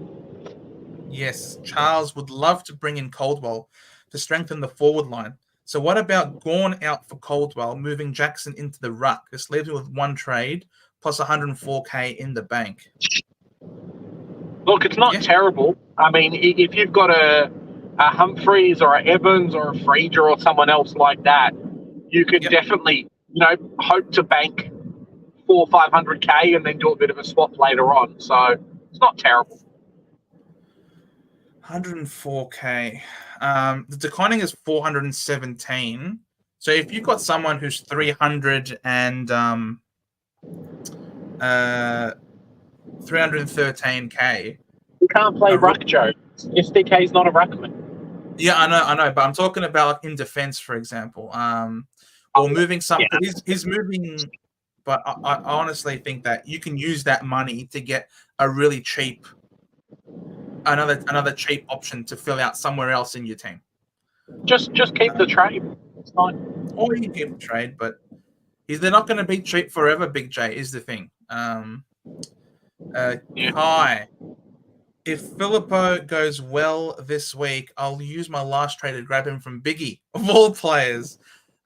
Speaker 1: Yes, Charles would love to bring in Caldwell to strengthen the forward line. So what about Gawn out for Caldwell, moving Jackson into the ruck? This leaves me with 1 trade plus 104k in the bank.
Speaker 3: Look, it's not terrible. I mean, if you've got a Humphreys or a Evans or a Fraser or someone else like that, you can definitely, hope to bank 400-500K and then do a bit of a swap later on. So it's not terrible.
Speaker 1: 104K. The declining is 417. So if you've got someone who's 300 and 313K,
Speaker 3: you can't play Ruck, Joe. SDK is not a Ruckman.
Speaker 1: Yeah, I know, but I'm talking about in defense, for example, or moving some. Yeah. He's moving, but I honestly think that you can use that money to get a really cheap, another cheap option to fill out somewhere else in your team.
Speaker 3: Just keep the trade. It's fine.
Speaker 1: Or you can keep the trade, but they're not going to be cheap forever. Big J is the thing. Hi. If Filippo goes well this week, I'll use my last trade to grab him from Biggie, of all players.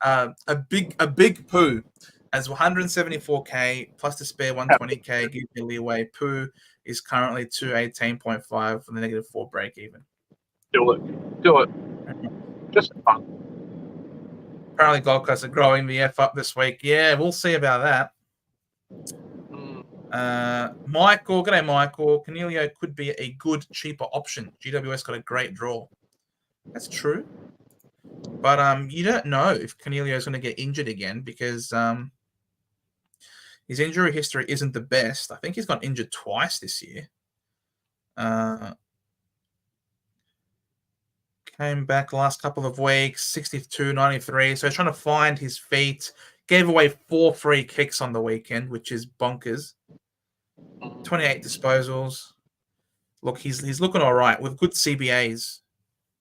Speaker 1: A big poo as 174K plus the spare 120K. Give me leeway. Poo is currently 218.5 for the -4 break even.
Speaker 3: Do it. Just fun.
Speaker 1: Apparently, Gold Coast are growing the F up this week. Yeah, we'll see about that. Michael, g'day Michael. Cornelio could be a good, cheaper option. GWS got a great draw. That's true. But you don't know if Cornelio is going to get injured again because his injury history isn't the best. I think he's got injured twice this year. Came back last couple of weeks, 62, 93. So he's trying to find his feet. Gave away 4 free kicks on the weekend, which is bonkers. 28 disposals. Look, he's looking all right with good CBAs.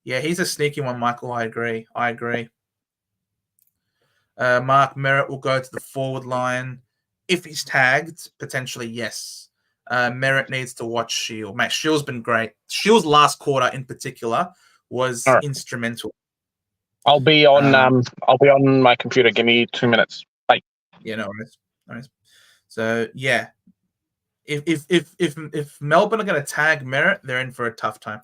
Speaker 1: Yeah, he's a sneaky one, Michael. I agree. Mark Merritt will go to the forward line. If he's tagged, potentially, yes. Merritt needs to watch Shield. Mate, Shield's been great. Shield's last quarter in particular was instrumental.
Speaker 2: I'll be on my computer. Give me 2 minutes. Bye.
Speaker 1: Yeah, no worries. So yeah. If Melbourne are going to tag Merritt, they're in for a tough time.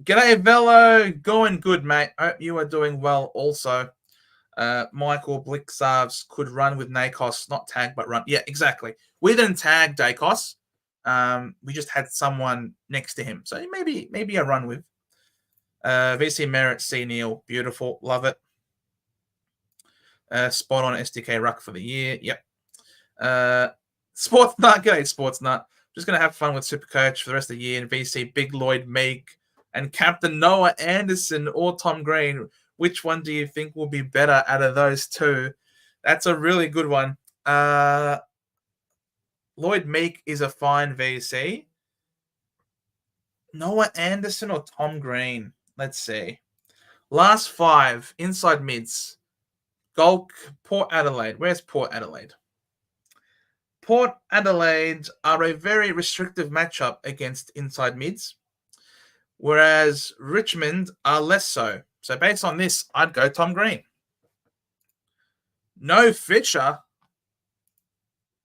Speaker 1: G'day, Velo. Going good, mate. Hope you are doing well also. Michael Blixarves could run with Nakos, not tag, but run. Yeah, exactly. We didn't tag Dacos. We just had someone next to him. So maybe a run with. VC Merritt, C. Neil. Beautiful. Love it. Spot on SDK Ruck for the year. Yep. Sports Nut. G'day, Sports Nut. Just going to have fun with SuperCoach for the rest of the year. And VC Big Lloyd Meek and Captain Noah Anderson or Tom Green. Which one do you think will be better out of those two? That's a really good one. Lloyd Meek is a fine VC. Noah Anderson or Tom Green? Let's see. Last 5 inside mids. Port Adelaide. Where's Port Adelaide? Port Adelaide are a very restrictive matchup against inside mids, whereas Richmond are less so. So based on this, I'd go Tom Green. No Fisher.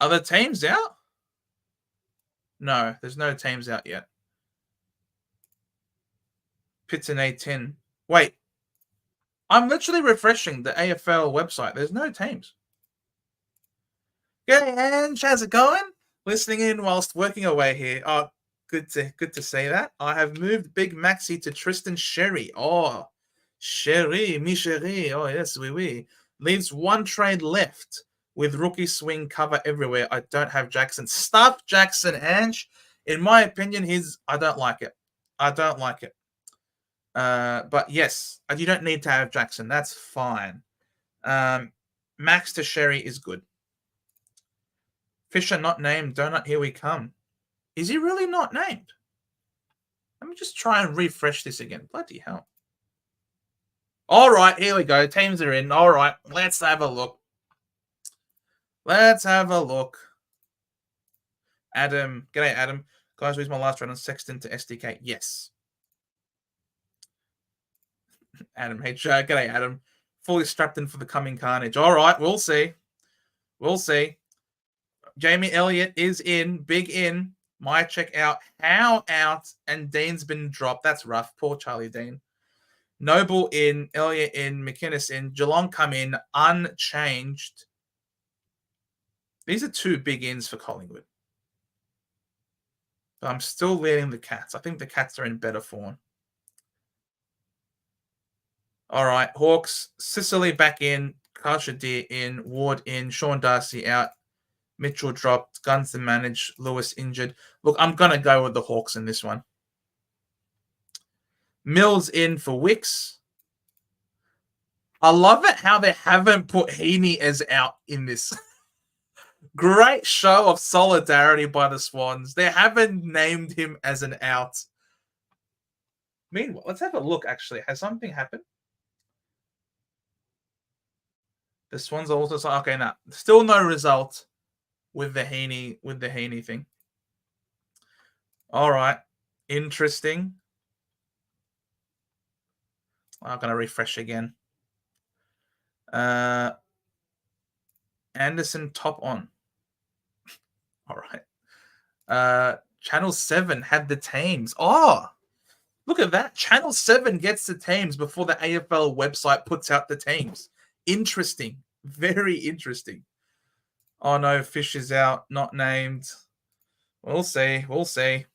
Speaker 1: Are the teams out? No, there's no teams out yet. Pitts and A10. Wait. I'm literally refreshing the AFL website. There's no teams. G'day, Ange. How's it going? Listening in whilst working away here. Oh, good to see that. I have moved Big Maxi to Tristan Sherry. Oh, Sherry, mi chérie. Oh, yes, oui. Leaves 1 trade left with rookie swing cover everywhere. I don't have Jackson. Stuff Jackson, Ange. In my opinion, I don't like it. But yes, you don't need to have Jackson. That's fine. Max to Sherry is good. Fisher not named. Donut, here we come. Is he really not named? Let me just try and refresh this again. Bloody hell. All right, here we go. Teams are in. All right, let's have a look. Adam. G'day, Adam. Guys, who's my last run on Sexton to SDK? Yes. Adam H. G'day, Adam. Fully strapped in for the coming carnage. All right, we'll see. Jamie Elliott is in. Big in. My check out. How out? And Dean's been dropped. That's rough. Poor Charlie Dean. Noble in, Elliott in, McInnes in. Geelong come in unchanged. These are 2 big ins for Collingwood. But I'm still leading the Cats. I think the Cats are in better form. All right, Hawks. Sicily back in. Karshadir in. Ward in. Sean Darcy out. Mitchell dropped. Gunston managed. Lewis injured. Look, I'm going to go with the Hawks in this one. Mills in for Wicks. I love it how they haven't put Heeney as out in this. Great show of solidarity by the Swans. They haven't named him as an out. Meanwhile, let's have a look, actually. Has something happened? The Swans are also... Okay, no. Still no result with the Heeney thing. All right. Interesting. I'm going to refresh again. Anderson top on. All right. Channel 7 had the teams. Oh, look at that. Channel 7 gets the teams before the AFL website puts out the teams. Interesting. Very interesting. Oh, no. Fish is out. Not named. We'll see. We'll see.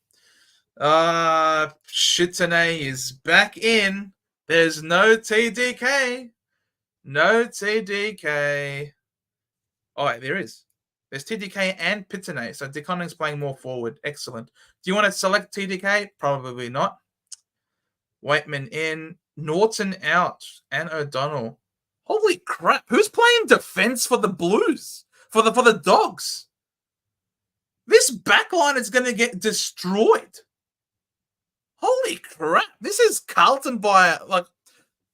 Speaker 1: Shitane is back in. There's no TDK. No TDK. Oh, wait, there is. There's TDK and Pitane. So DeConning's playing more forward. Excellent. Do you want to select TDK? Probably not. Waitman in. Norton out. And O'Donnell. Holy crap. Who's playing defense for the Blues? For the Dogs? This backline is going to get destroyed. Holy crap. This is Carlton by...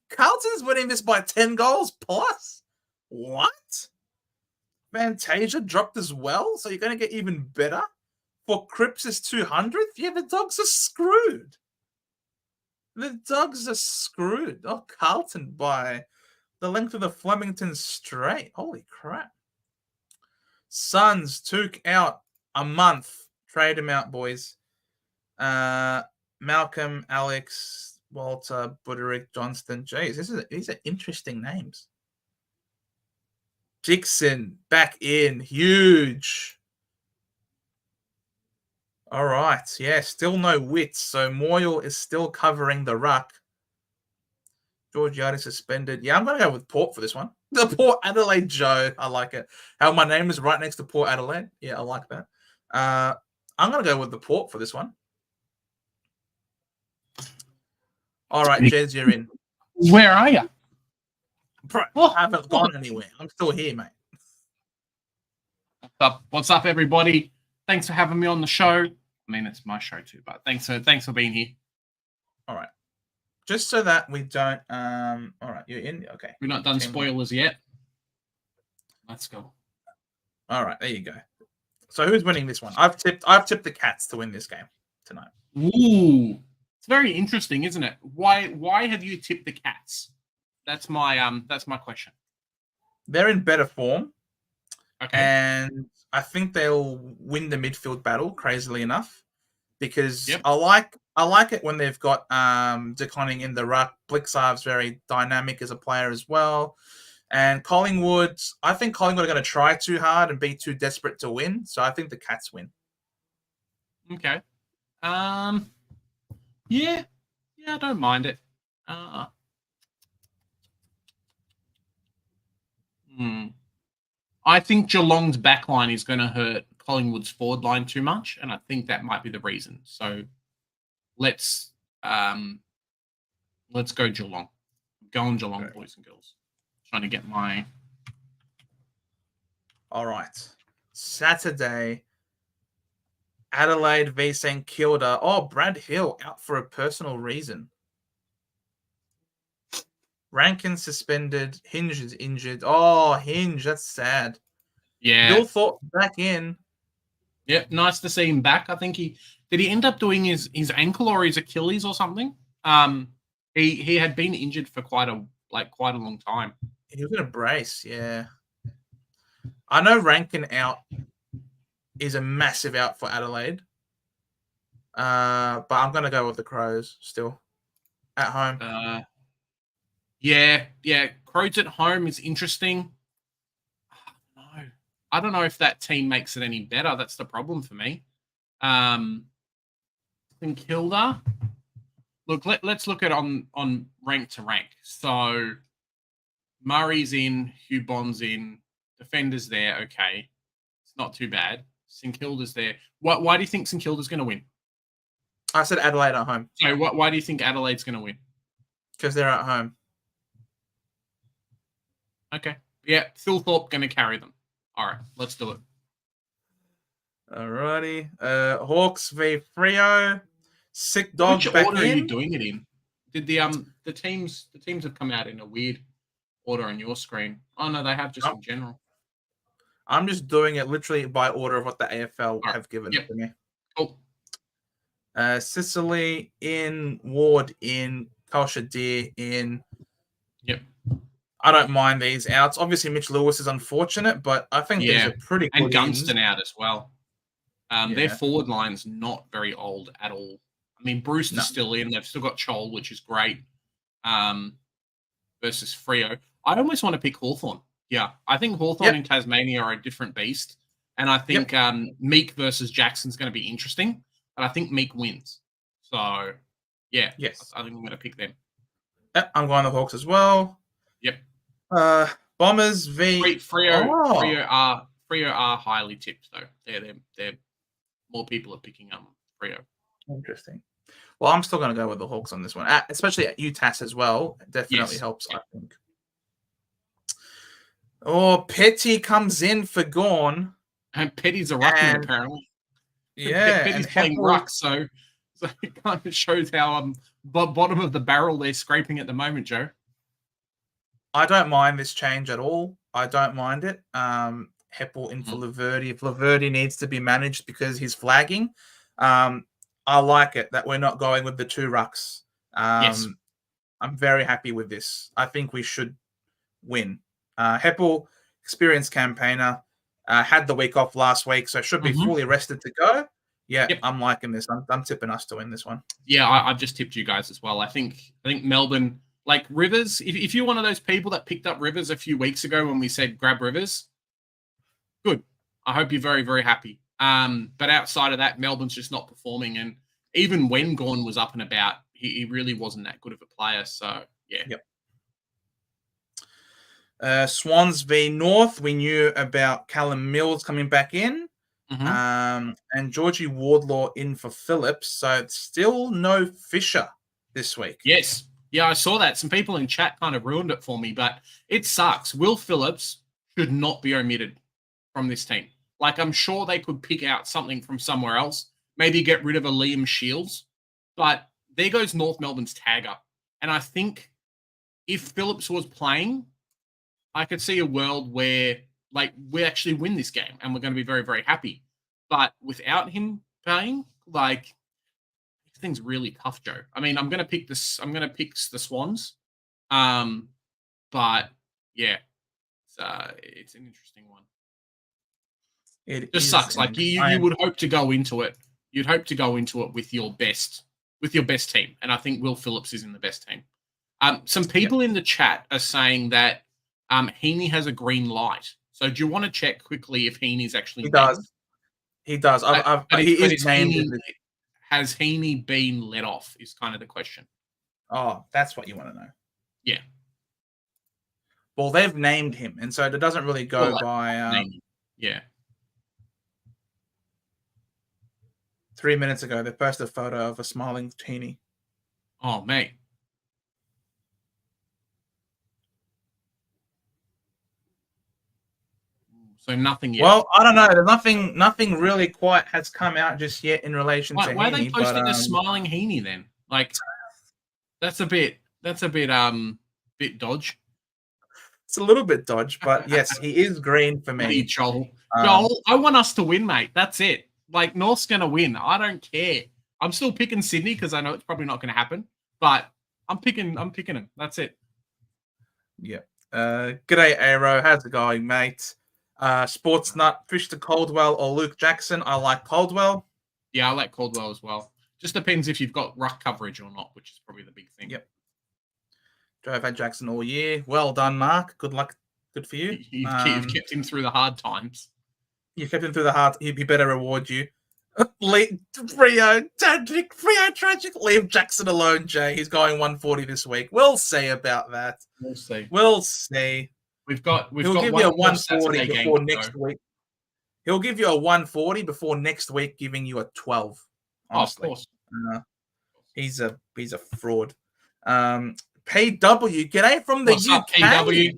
Speaker 1: Carlton's winning this by 10 goals plus. What? Fantasia dropped as well, so you're going to get even better for Cripps' 200th? Yeah, the Dogs are screwed. The Dogs are screwed. Oh, Carlton by the length of the Flemington Strait. Holy crap. Suns took out a month. Trade him out, boys. Malcolm, Alex, Walter, Buderick, Johnston. Jeez, these are interesting names. Dixon back in. Huge. All right. Yeah, still no Wits. So Moyle is still covering the ruck. Georgiades suspended. Yeah, I'm going to go with Port for this one. The Port Adelaide Joe. I like it. How my name is right next to Port Adelaide. Yeah, I like that. I'm going to go with the Port for this one. All right, Jez, you're in.
Speaker 4: Where are you?
Speaker 1: Bro, I haven't gone anywhere. I'm still here, mate.
Speaker 4: What's up, everybody? Thanks for having me on the show. I mean, it's my show too, but thanks for being here.
Speaker 1: All right. Just so that we don't... all right, you're in? Okay.
Speaker 4: We're not done spoilers yet. Let's go.
Speaker 1: All right, there you go. So who's winning this one? I've tipped the Cats to win this game tonight.
Speaker 4: Ooh. It's very interesting, isn't it? Why have you tipped the Cats? That's my question.
Speaker 1: They're in better form.
Speaker 4: Okay.
Speaker 1: And I think they'll win the midfield battle, crazily enough. Because
Speaker 4: yep.
Speaker 1: I like it when they've got DeConning in the ruck. Blixarve's very dynamic as a player as well. And Collingwood, I think Collingwood are going to try too hard and be too desperate to win. So I think the Cats win.
Speaker 4: Okay. Yeah, I don't mind it. I think Geelong's backline is going to hurt Collingwood's forward line too much, and I think that might be the reason. So let's go Geelong. Go on Geelong, okay. Boys and girls. Trying to get my...
Speaker 1: All right. Saturday, Adelaide v St Kilda. Oh, Brad Hill out for a personal reason. Rankin suspended. Hinge is injured. Oh, Hinge, that's sad.
Speaker 4: Yeah.
Speaker 1: Bill Thorpe back in.
Speaker 4: Yeah, nice to see him back. I think did he end up doing his ankle or his Achilles or something? He had been injured for quite a long time.
Speaker 1: He was in a brace, yeah. I know Rankin out is a massive out for Adelaide. But I'm going to go with the Crows still at home.
Speaker 4: Yeah. Crows at home is interesting. No, I don't know if that team makes it any better. That's the problem for me. St Kilda. Look, let's look at on rank to rank. So Murray's in, Hugh Bond's in, defenders there. Okay, it's not too bad. St Kilda's there. Why do you think St Kilda's going to win?
Speaker 1: I said Adelaide at home.
Speaker 4: So why do you think Adelaide's going to win?
Speaker 1: Because they're at home.
Speaker 4: Okay. Yeah, Phil Thorpe going to carry them. All right, let's do it.
Speaker 1: Alrighty. Hawks v Freo. Sick dog
Speaker 4: Which
Speaker 1: back
Speaker 4: order
Speaker 1: in.
Speaker 4: are you doing it in? Did the teams have come out in a weird order on your screen? Oh no, they have just in general.
Speaker 1: I'm just doing it literally by order of what the AFL have given to me.
Speaker 4: Cool.
Speaker 1: Sicily in, Ward in, Kalshadir in.
Speaker 4: Yep.
Speaker 1: I don't mind these outs. Obviously, Mitch Lewis is unfortunate, but I think these are pretty good.
Speaker 4: And Gunston out as well.
Speaker 1: Yeah.
Speaker 4: Their forward line's not very old at all. I mean, Brewster's still in. They've still got Chol, which is great. Versus Freo. I almost want to pick Hawthorn. Yeah, I think Hawthorn and Tasmania are a different beast. And I think Meek versus Jackson's going to be interesting. But I think Meek wins. So, yeah.
Speaker 1: Yes.
Speaker 4: I think I'm going to pick them.
Speaker 1: Yep, I'm going the Hawks as well.
Speaker 4: Yep.
Speaker 1: Bombers v...
Speaker 4: Freo are highly tipped, though. They're more people are picking Freo.
Speaker 1: Interesting. Well, I'm still going to go with the Hawks on this one, especially at UTAS as well. It definitely helps, I think. Oh, Petty comes in for Gawn.
Speaker 4: And Petty's a ruckman, apparently.
Speaker 1: Yeah.
Speaker 4: Petty's playing ruck, so it kind of shows how bottom of the barrel they're scraping at the moment, Joe.
Speaker 1: I don't mind this change at all. I don't mind it. Heppel in for Laverty. If Laverty needs to be managed because he's flagging, I like it that we're not going with the two rucks.
Speaker 4: Yes.
Speaker 1: I'm very happy with this. I think we should win. Heppel, experienced campaigner, had the week off last week, so should be fully rested to go. Yeah, I'm liking this. I'm tipping us to win this one.
Speaker 4: Yeah, I've just tipped you guys as well. I think Melbourne, like Rivers, if you're one of those people that picked up Rivers a few weeks ago when we said grab Rivers, good. I hope you're very, very happy. But outside of that, Melbourne's just not performing. And even when Gawn was up and about, he really wasn't that good of a player. So, yeah.
Speaker 1: Yep. Swans v North. We knew about Callum Mills coming back in. And Georgie Wardlaw in for Phillips. So still no Fisher this week.
Speaker 4: Yes. Yeah, I saw that. Some people in chat kind of ruined it for me, but it sucks. Will Phillips should not be omitted from this team. Like, I'm sure they could pick out something from somewhere else, maybe get rid of a Liam Shields, but there goes North Melbourne's tagger. And I think if Phillips was playing, I could see a world where, like, we actually win this game and we're going to be very, very happy. But without him playing, like, this thing's really tough, Joe. I mean, I'm going to pick the Swans. But, yeah, it's an interesting one.
Speaker 1: It
Speaker 4: just sucks. Like you would hope to go into it. You'd hope to go into it with your best team, and I think Will Phillips is in the best team. Some people in the chat are saying that Heeney has a green light. So do you want to check quickly if Heeney's actually?
Speaker 1: He does. He does.
Speaker 4: Has Heeney been let off? Is kind of the question.
Speaker 1: Oh, that's what you want to know.
Speaker 4: Yeah.
Speaker 1: Well, they've named him, and so it doesn't really go by.
Speaker 4: Yeah.
Speaker 1: 3 minutes ago, they posted a photo of a smiling Heeney.
Speaker 4: Oh, mate. So nothing yet.
Speaker 1: Well, I don't know. Nothing really quite has come out just yet in relation to Heeney.
Speaker 4: Why are they posting a smiling Heeney then? Like, that's a bit dodge.
Speaker 1: It's a little bit dodge, but yes, he is green for me.
Speaker 4: Joel, I want us to win, mate. That's it. Like, North's going to win. I don't care. I'm still picking Sydney because I know it's probably not going to happen. But I'm picking him. That's it.
Speaker 1: Yeah. G'day, Aero. How's it going, mate? Sports Nut, Fish to Caldwell or Luke Jackson. I like Caldwell.
Speaker 4: Yeah, I like Caldwell as well. Just depends if you've got ruck coverage or not, which is probably the big thing.
Speaker 1: Yep. I've had Jackson all year. Well done, Mark. Good luck. Good for you.
Speaker 4: You've kept him through the hard times.
Speaker 1: You kept him through the hard. He better reward you. Rio tragic. Leave Jackson alone, Jay. He's going 140 this week. We'll see about that.
Speaker 4: We'll see.
Speaker 1: He'll
Speaker 4: He'll
Speaker 1: give you a 140 before next week. He'll give you a 140 before next week, giving you a 12. Honestly.
Speaker 4: Oh, of course.
Speaker 1: He's a fraud. PW, g'day from the
Speaker 4: What's
Speaker 1: UK.
Speaker 4: up, PW?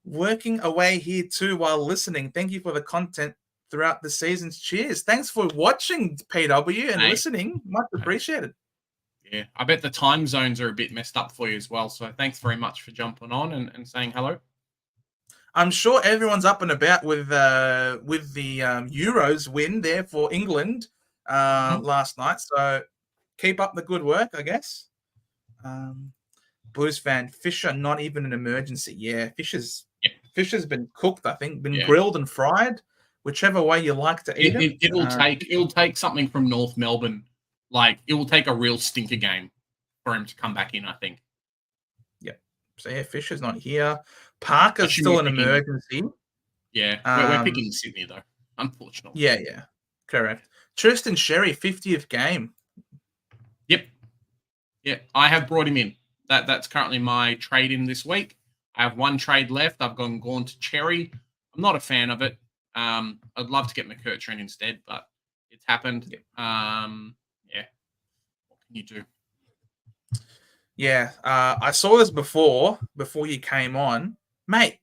Speaker 1: Working away here too while listening. Thank you for the content throughout the seasons. Cheers. Thanks for watching, PW, and listening. Much appreciated.
Speaker 4: Yeah, I bet the time zones are a bit messed up for you as well. So thanks very much for jumping on and saying hello.
Speaker 1: I'm sure everyone's up and about with the Euros win there for England last night. So keep up the good work, I guess. Blues fan, Fisher, not even an emergency. Yeah, Fisher's been cooked, I think, grilled and fried, whichever way you like to eat it.
Speaker 4: It'll take something from North Melbourne. Like, it will take a real stinker game for him to come back in, I think.
Speaker 1: Yeah. So, yeah, Fisher's not here. Parker's still an emergency.
Speaker 4: Yeah, we're picking Sydney, though, unfortunately.
Speaker 1: Yeah. Correct. Tristan Sherry, 50th game.
Speaker 4: Yep. Yeah, I have brought him in. That's currently my trade in this week. I have one trade left. I've gone to Cherry. I'm not a fan of it. I'd love to get McCurtain instead, but it's happened.
Speaker 1: Yep.
Speaker 4: Yeah. What can you do?
Speaker 1: Yeah, I saw this before you came on. Mate,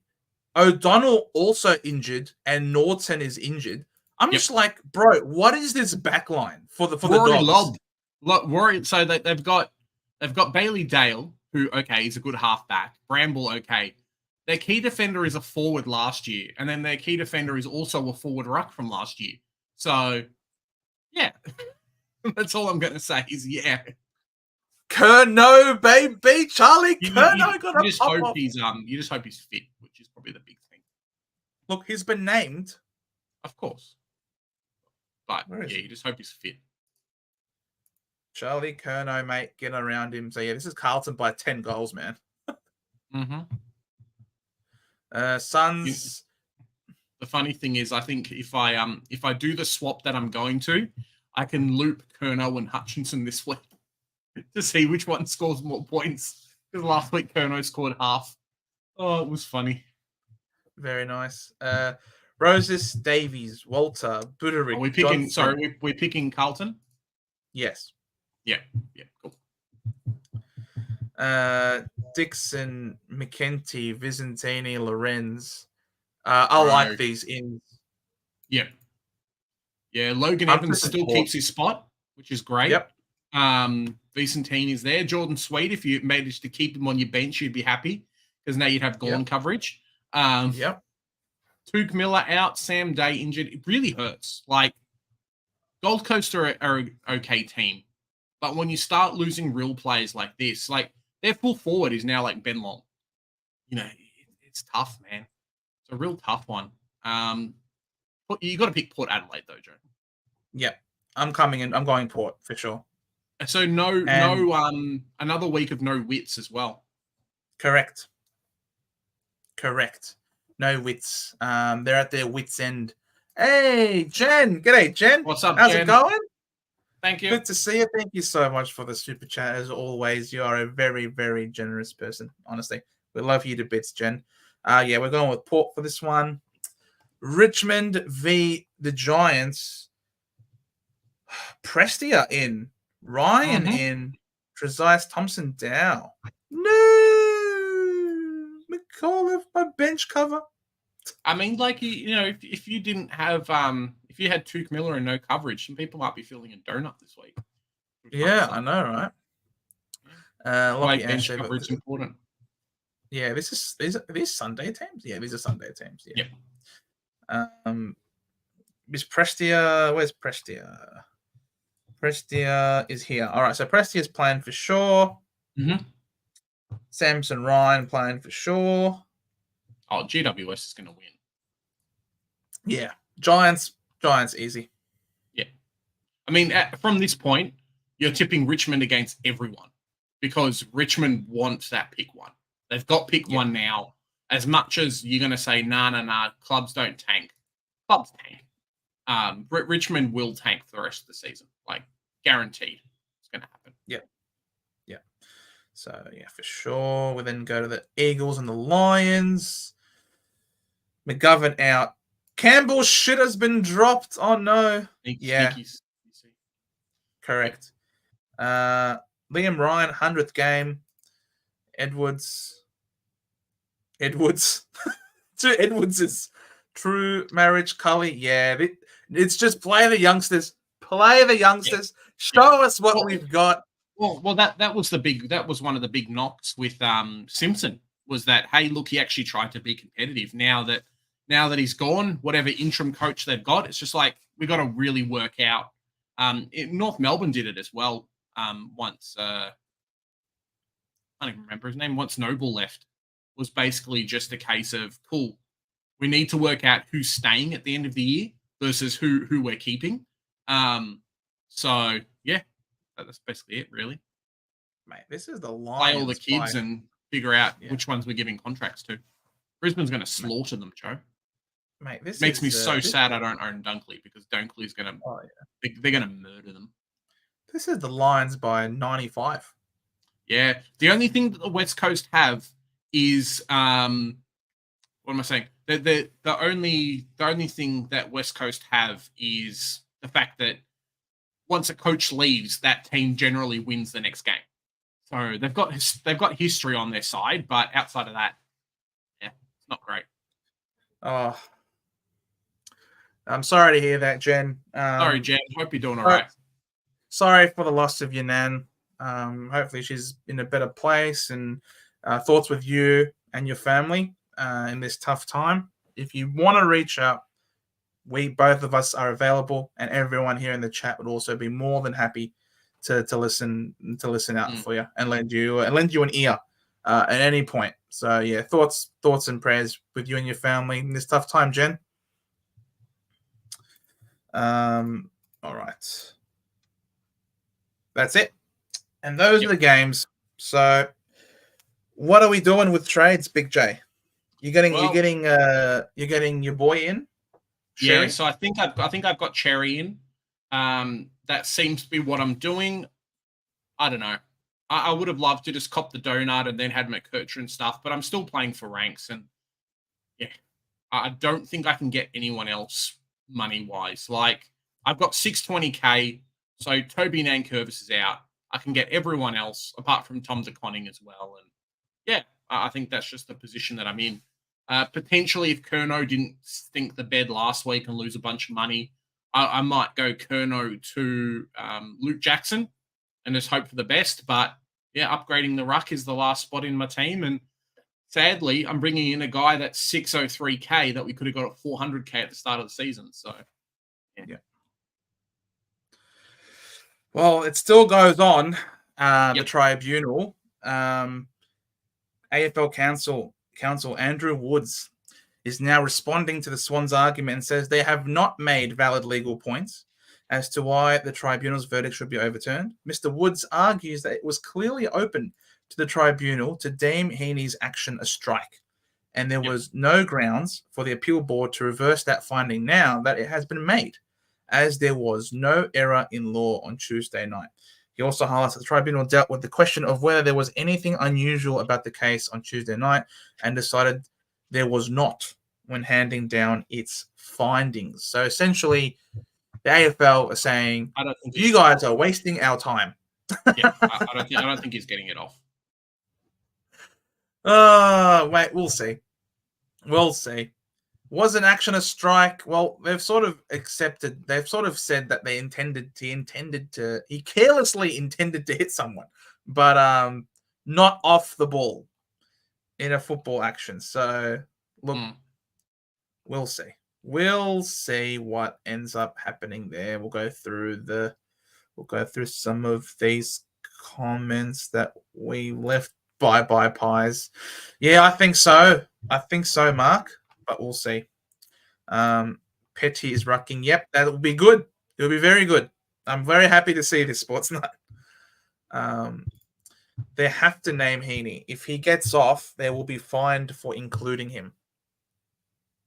Speaker 1: O'Donnell also injured and Norton is injured. I'm just like, bro, what is this backline for the Dogs?
Speaker 4: Rory, so they've got Bailey Dale, who, okay, he's a good halfback. Bramble, okay. Their key defender is a forward last year, and then their key defender is also a forward ruck from last year. So, yeah. That's all I'm going to say is, yeah.
Speaker 1: Curnow, baby. Charlie Curnow got
Speaker 4: you just hope he's fit, which is probably the big thing.
Speaker 1: Look, he's been named.
Speaker 4: Of course. But, yeah, you just hope he's fit.
Speaker 1: Charlie Curnow, mate, get around him. So, yeah, this is Carlton by 10 goals, man.
Speaker 4: Mm-hmm.
Speaker 1: Suns.
Speaker 4: The funny thing is, I think if I do the swap that I'm going to, I can loop Curnow and Hutchinson this week to see which one scores more points. Because last week Curnow scored half. Oh, it was funny.
Speaker 1: Very nice. Roses, Davies, Walter, Buderick.
Speaker 4: Are we picking? Sorry, we're picking Carlton.
Speaker 1: Yes.
Speaker 4: Yeah. Cool.
Speaker 1: Dixon, McKenty, Vizentini, Lorenz. I like these ins.
Speaker 4: Yeah. Logan Evans still keeps his spot, which is great.
Speaker 1: Yep.
Speaker 4: Vicentine is there. Jordan Sweet, if you managed to keep him on your bench, you'd be happy because now you'd have Gorn coverage.
Speaker 1: Yep.
Speaker 4: Tuke Miller out, Sam Day injured. It really hurts. Like, Gold Coast are an okay team, but when you start losing real players like this, like their full forward is now like Ben Long. You know, it's tough, man. It's a real tough one. You got to pick Port Adelaide though, Joe.
Speaker 1: Yep, I'm coming in. I'm going Port for sure.
Speaker 4: So no, another week of no wits as well.
Speaker 1: Correct. No wits. They're at their wits' end. Hey, Jen. G'day, Jen.
Speaker 4: What's up,
Speaker 1: How's
Speaker 4: Jen?
Speaker 1: it going?
Speaker 4: Thank you.
Speaker 1: Good to see you. Thank you so much for the super chat. As always, you are a very, very generous person. Honestly, we love you to bits, Jen. Yeah, we're going with Port for this one. Richmond v. the Giants. Prestia in. Ryan in. Trezise Thompson down. No. McAuliffe, my bench cover.
Speaker 4: I mean, like, you know, if you didn't have, if you had Tuke Miller and no coverage, some people might be feeling a donut this week.
Speaker 1: Yeah, I know, right?
Speaker 4: Like bench coverage is important.
Speaker 1: Yeah, these Sunday teams. Yeah, these are Sunday teams. Yeah. Is Prestia? Where's Prestia? Prestia is here. All right, so Prestia's playing for sure.
Speaker 4: Mm-hmm.
Speaker 1: Simpson Ryan playing for sure.
Speaker 4: Oh, GWS is going to win.
Speaker 1: Yeah, Giants easy.
Speaker 4: Yeah, I mean, from this point, you're tipping Richmond against everyone because Richmond wants that pick one. They've got pick one now. As much as you're going to say, nah, clubs don't tank. Clubs tank. Richmond will tank for the rest of the season. Like, guaranteed. It's going to happen.
Speaker 1: Yeah. So, for sure. We then go to the Eagles and the Lions. McGovern out. Campbell's shit has been dropped. Oh, no.
Speaker 4: Sneaky.
Speaker 1: Correct. Liam Ryan, 100th game. Edwards. To Edwards' true marriage, Cully. Yeah, it's just play the youngsters. Show us what we've got.
Speaker 4: Well, that was one of the big knocks with Simpson, was that, hey, look, he actually tried to be competitive. Now that he's gone, whatever interim coach they've got, it's just like, we got to really work out. North Melbourne did it as well. Once I can't even remember his name. Once Noble left, was basically just a case of, cool, we need to work out who's staying at the end of the year versus who we're keeping. So yeah, that's basically it, really.
Speaker 1: Mate, this is the Lions.
Speaker 4: Play all the kids and figure out which ones we're giving contracts to. Brisbane's going to slaughter them, Joe.
Speaker 1: Mate, this
Speaker 4: makes me so sad I don't own Dunkley, because Dunkley's going to they're going to murder them.
Speaker 1: This is the Lions by 95.
Speaker 4: Yeah, the only thing that the West Coast have is what am I saying? The only thing that West Coast have is the fact that once a coach leaves, that team generally wins the next game. So they've got history on their side, but outside of that, yeah, it's not great.
Speaker 1: Oh, I'm sorry to hear that, Jen.
Speaker 4: Sorry, Jen. Hope you're doing all right.
Speaker 1: Sorry for the loss of your nan. Hopefully she's in a better place, and thoughts with you and your family in this tough time. If you want to reach out, both of us are available, and everyone here in the chat would also be more than happy to listen out for you and lend you an ear at any point. So yeah, thoughts and prayers with you and your family in this tough time, Jen. All right, that's it, and those are the games. So what are we doing with trades, Big J? You're getting your boy in. Cherry?
Speaker 4: Yeah, so I think I've got Cherry in. That seems to be what I'm doing. I don't know. I would have loved to just cop the donut and then had McKercher and stuff, but I'm still playing for ranks, and yeah, I don't think I can get anyone else money-wise. Like, I've got 620k, so Toby Nankervis is out. I can get everyone else, apart from Tom DeConning as well, and yeah, I think that's just the position that I'm in. Potentially, if Curnow didn't stink the bed last week and lose a bunch of money, I might go Curnow to Luke Jackson and just hope for the best. But yeah, upgrading the ruck is the last spot in my team. And sadly, I'm bringing in a guy that's 603k that we could have got at 400k at the start of the season. So yeah.
Speaker 1: Well, it still goes on. The tribunal. AFL Counsel Andrew Woods is now responding to the Swans' argument and says they have not made valid legal points as to why the tribunal's verdict should be overturned. Mr. Woods argues that it was clearly open to the tribunal to deem Heeney's action a strike, and there was no grounds for the appeal board to reverse that finding now that it has been made, as there was no error in law on Tuesday night. He also highlights that the tribunal dealt with the question of whether there was anything unusual about the case on Tuesday night and decided there was not when handing down its findings. So essentially, the AFL are saying, you guys are wasting our time.
Speaker 4: Yeah, I don't think he's getting it off.
Speaker 1: Wait, we'll see. Was an action a strike? Well, they've sort of accepted. They've sort of said that he carelessly intended to hit someone, but not off the ball in a football action. So look, we'll see. We'll see what ends up happening there. We'll go through some of these comments that we left. Bye pies. Yeah, I think so, Mark. But we'll see. Petty is rucking. Yep, that'll be good. It'll be very good I'm very happy to see this, Sports Night. They have to name Heeney. If he gets off, they will be fined for including him.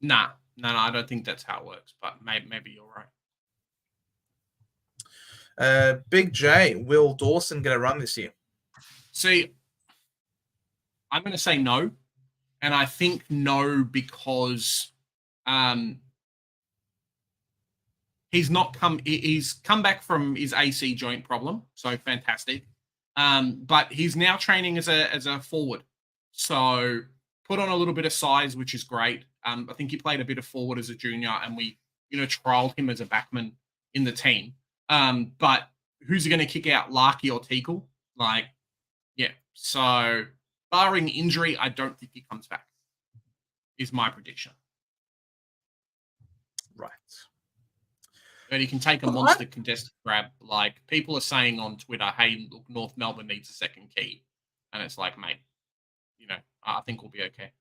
Speaker 4: No, I don't think that's how it works, but maybe you're right.
Speaker 1: Big J, will Dawson get a run this year?
Speaker 4: See, I'm going to say no, and I think no because he's come back from his AC joint problem, so fantastic. But he's now training as a forward, so put on a little bit of size, which is great. I think he played a bit of forward as a junior, and we trialed him as a backman in the team. But who's he going to kick out, Larky or Teakle? So barring injury, I don't think he comes back. Is my prediction.
Speaker 1: Right.
Speaker 4: But he can take a monster contested grab. Like people are saying on Twitter, hey, look, North Melbourne needs a second key. And it's like, mate, I think we'll be okay.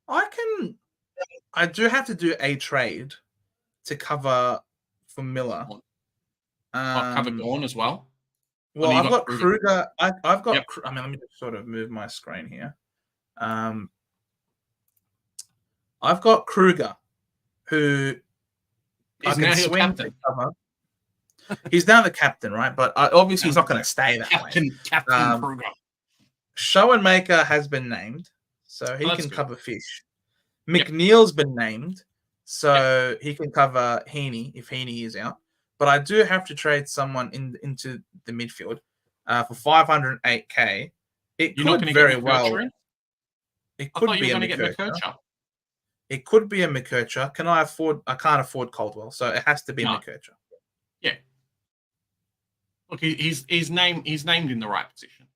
Speaker 1: I do have to do a trade to cover for Miller.
Speaker 4: Cover Gorn as well.
Speaker 1: Well, I've got Kruger. I've got. Yep. I mean, let me just sort of move my screen here. I've got Kruger, who
Speaker 4: I can swing to
Speaker 1: cover. He's now the captain, right? But obviously, he's not going to stay that way.
Speaker 4: Captain Kruger.
Speaker 1: Schoenmaker has been named, so he can cover Fish. McNeil's been named, so he can cover Heeney if Heeney is out. But I do have to trade someone into the midfield for 508k. It could very well. It could be a McKercher. It could be a McKercher. I can't afford Caldwell, so it has to be McKercher.
Speaker 4: Yeah. Look, he's named in the right position.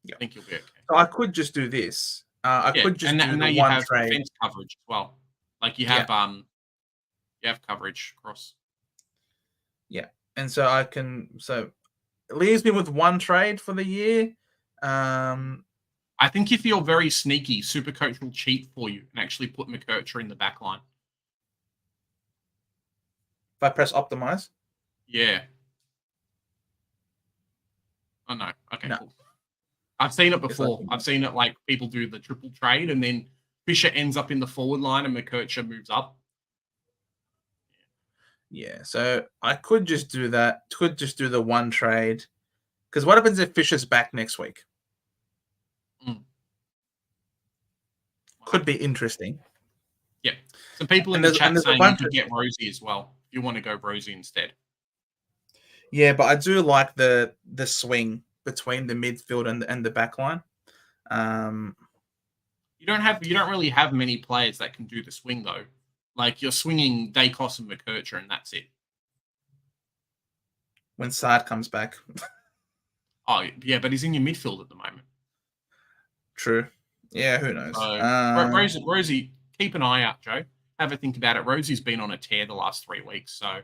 Speaker 3: Yeah.
Speaker 4: I think you'll be okay.
Speaker 1: So I could just do this. I could just do the one trade.
Speaker 4: Defense coverage as well. Like you have you have coverage across.
Speaker 1: Yeah, and so I can. So it leaves me with one trade for the year.
Speaker 4: I think if you're very sneaky, SuperCoach will cheat for you and actually put McKercher in the back line.
Speaker 1: If I press optimize?
Speaker 4: Yeah. Oh, no. Okay, no. Cool. I've seen it before. I've seen it like people do the triple trade and then Fisher ends up in the forward line and McKercher moves up.
Speaker 1: Yeah, so I could just do that. Could just do the one trade. Because what happens if Fisher's back next week? Could be interesting.
Speaker 4: Yeah. Some people in the chat saying you could get Rosie as well. If you want to go Rosie instead.
Speaker 1: Yeah, but I do like the swing between the midfield and the back line.
Speaker 4: You don't really have many players that can do the swing though. Like you're swinging Dacos and McKercher and that's it.
Speaker 1: When Sard comes back.
Speaker 4: Oh yeah, but he's in your midfield at the moment.
Speaker 1: True. Yeah, who knows?
Speaker 4: So, Rosie, keep an eye out, Joe. Have a think about it. Rosie's been on a tear the last 3 weeks, so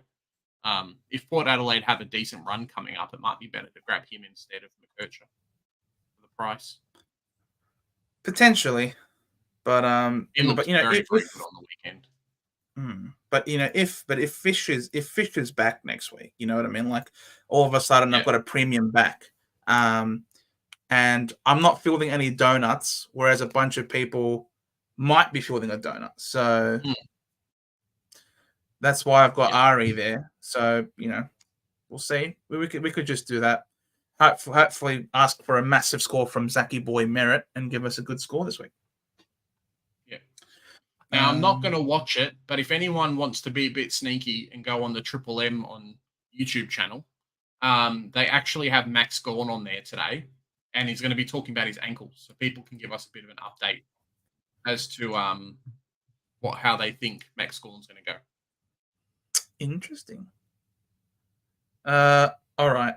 Speaker 4: if Port Adelaide have a decent run coming up, it might be better to grab him instead of McKercher for the price.
Speaker 1: Potentially, but if
Speaker 4: very good on the weekend.
Speaker 1: But if Fisher's back next week, you know what I mean? Like all of a sudden I've got a premium back. And I'm not fielding any donuts, whereas a bunch of people might be fielding a donut. So that's why I've got Ari there. So, we'll see. We could just do that. Hopefully ask for a massive score from Zachy Boy Merritt and give us a good score this week.
Speaker 4: Yeah. Now, I'm not going to watch it, but if anyone wants to be a bit sneaky and go on the Triple M on YouTube channel, they actually have Max Gawn on there today. And he's going to be talking about his ankles, so people can give us a bit of an update as to how they think Max Gawn's going to go.
Speaker 1: Interesting. All right.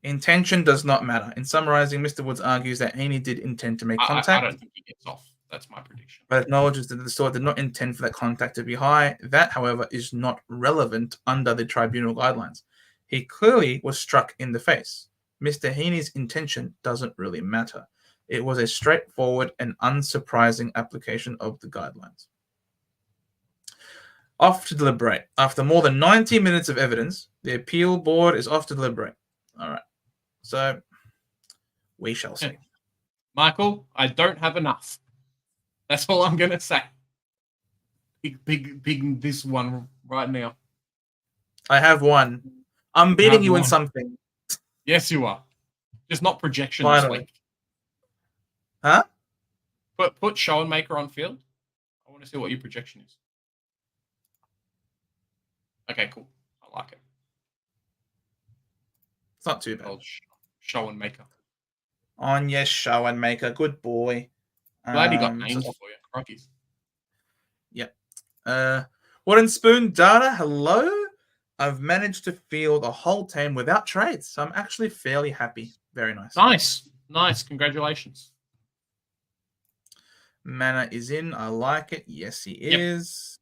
Speaker 1: Intention does not matter. In summarizing, Mr. Woods argues that Heeney did intend to make contact.
Speaker 4: I don't think he gets off. That's my prediction.
Speaker 1: But acknowledges that the sword did not intend for that contact to be high. That, however, is not relevant under the tribunal guidelines. He clearly was struck in the face. Mr. Heeney's intention doesn't really matter. It was a straightforward and unsurprising application of the guidelines. off to deliberate. After more than 90 minutes of evidence, the appeal board is off to deliberate. All right. So we shall see.
Speaker 4: Michael, I don't have enough. That's all I'm going to say. Big this one right now.
Speaker 1: I have one. I'm beating you in something.
Speaker 4: Yes, you are. Just not projection
Speaker 1: Finally.
Speaker 4: this week.
Speaker 1: Huh?
Speaker 4: Put Show and Maker on field. I want to see what your projection is. Okay, cool. I like it.
Speaker 1: It's not too bad.
Speaker 4: Old Show and Maker.
Speaker 1: On yes, Show and Maker. Good boy.
Speaker 4: Glad he got names for you. Crockies.
Speaker 1: Yep. Wooden Spoon Data, hello. I've managed to field a whole team without trades, so I'm actually fairly happy. Very nice.
Speaker 4: Nice. Congratulations.
Speaker 1: Mana is in. I like it. Yes, he is.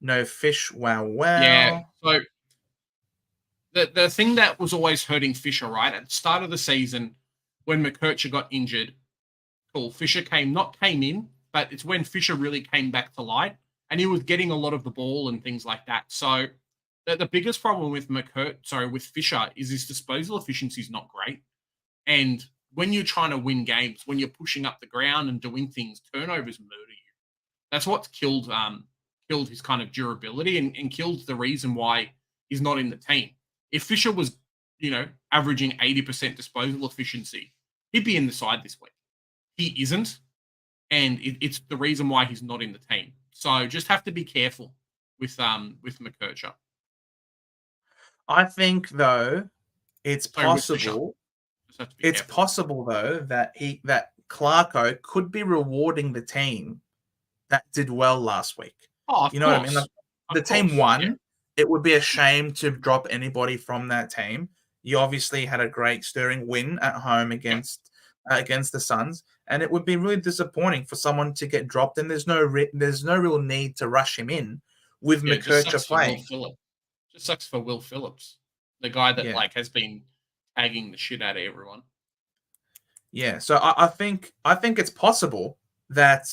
Speaker 1: No fish. Wow.
Speaker 4: Yeah. So the thing that was always hurting Fisher, right? At the start of the season, when McKercher got injured, cool. Fisher came in, but it's when Fisher really came back to light, and he was getting a lot of the ball and things like that. So the biggest problem with with Fisher is his disposal efficiency is not great. And when you're trying to win games, when you're pushing up the ground and doing things, turnovers murder you. That's what's killed his kind of durability and killed the reason why he's not in the team. If Fisher was, averaging 80% disposal efficiency, he'd be in the side this week. He isn't, and it's the reason why he's not in the team. So just have to be careful with McKercher.
Speaker 1: I think though, it's possible. It's
Speaker 4: careful.
Speaker 1: possible though that Clarko could be rewarding the team that did well last week.
Speaker 4: Oh,
Speaker 1: you know what I mean? Like, the team won. Yeah. It would be a shame to drop anybody from that team. You obviously had a great stirring win at home against the Suns, and it would be really disappointing for someone to get dropped. And there's no real need to rush him in with McKercher playing.
Speaker 4: Just sucks for Will Phillips, the guy that has been tagging the shit out of everyone.
Speaker 1: Yeah, so I think it's possible that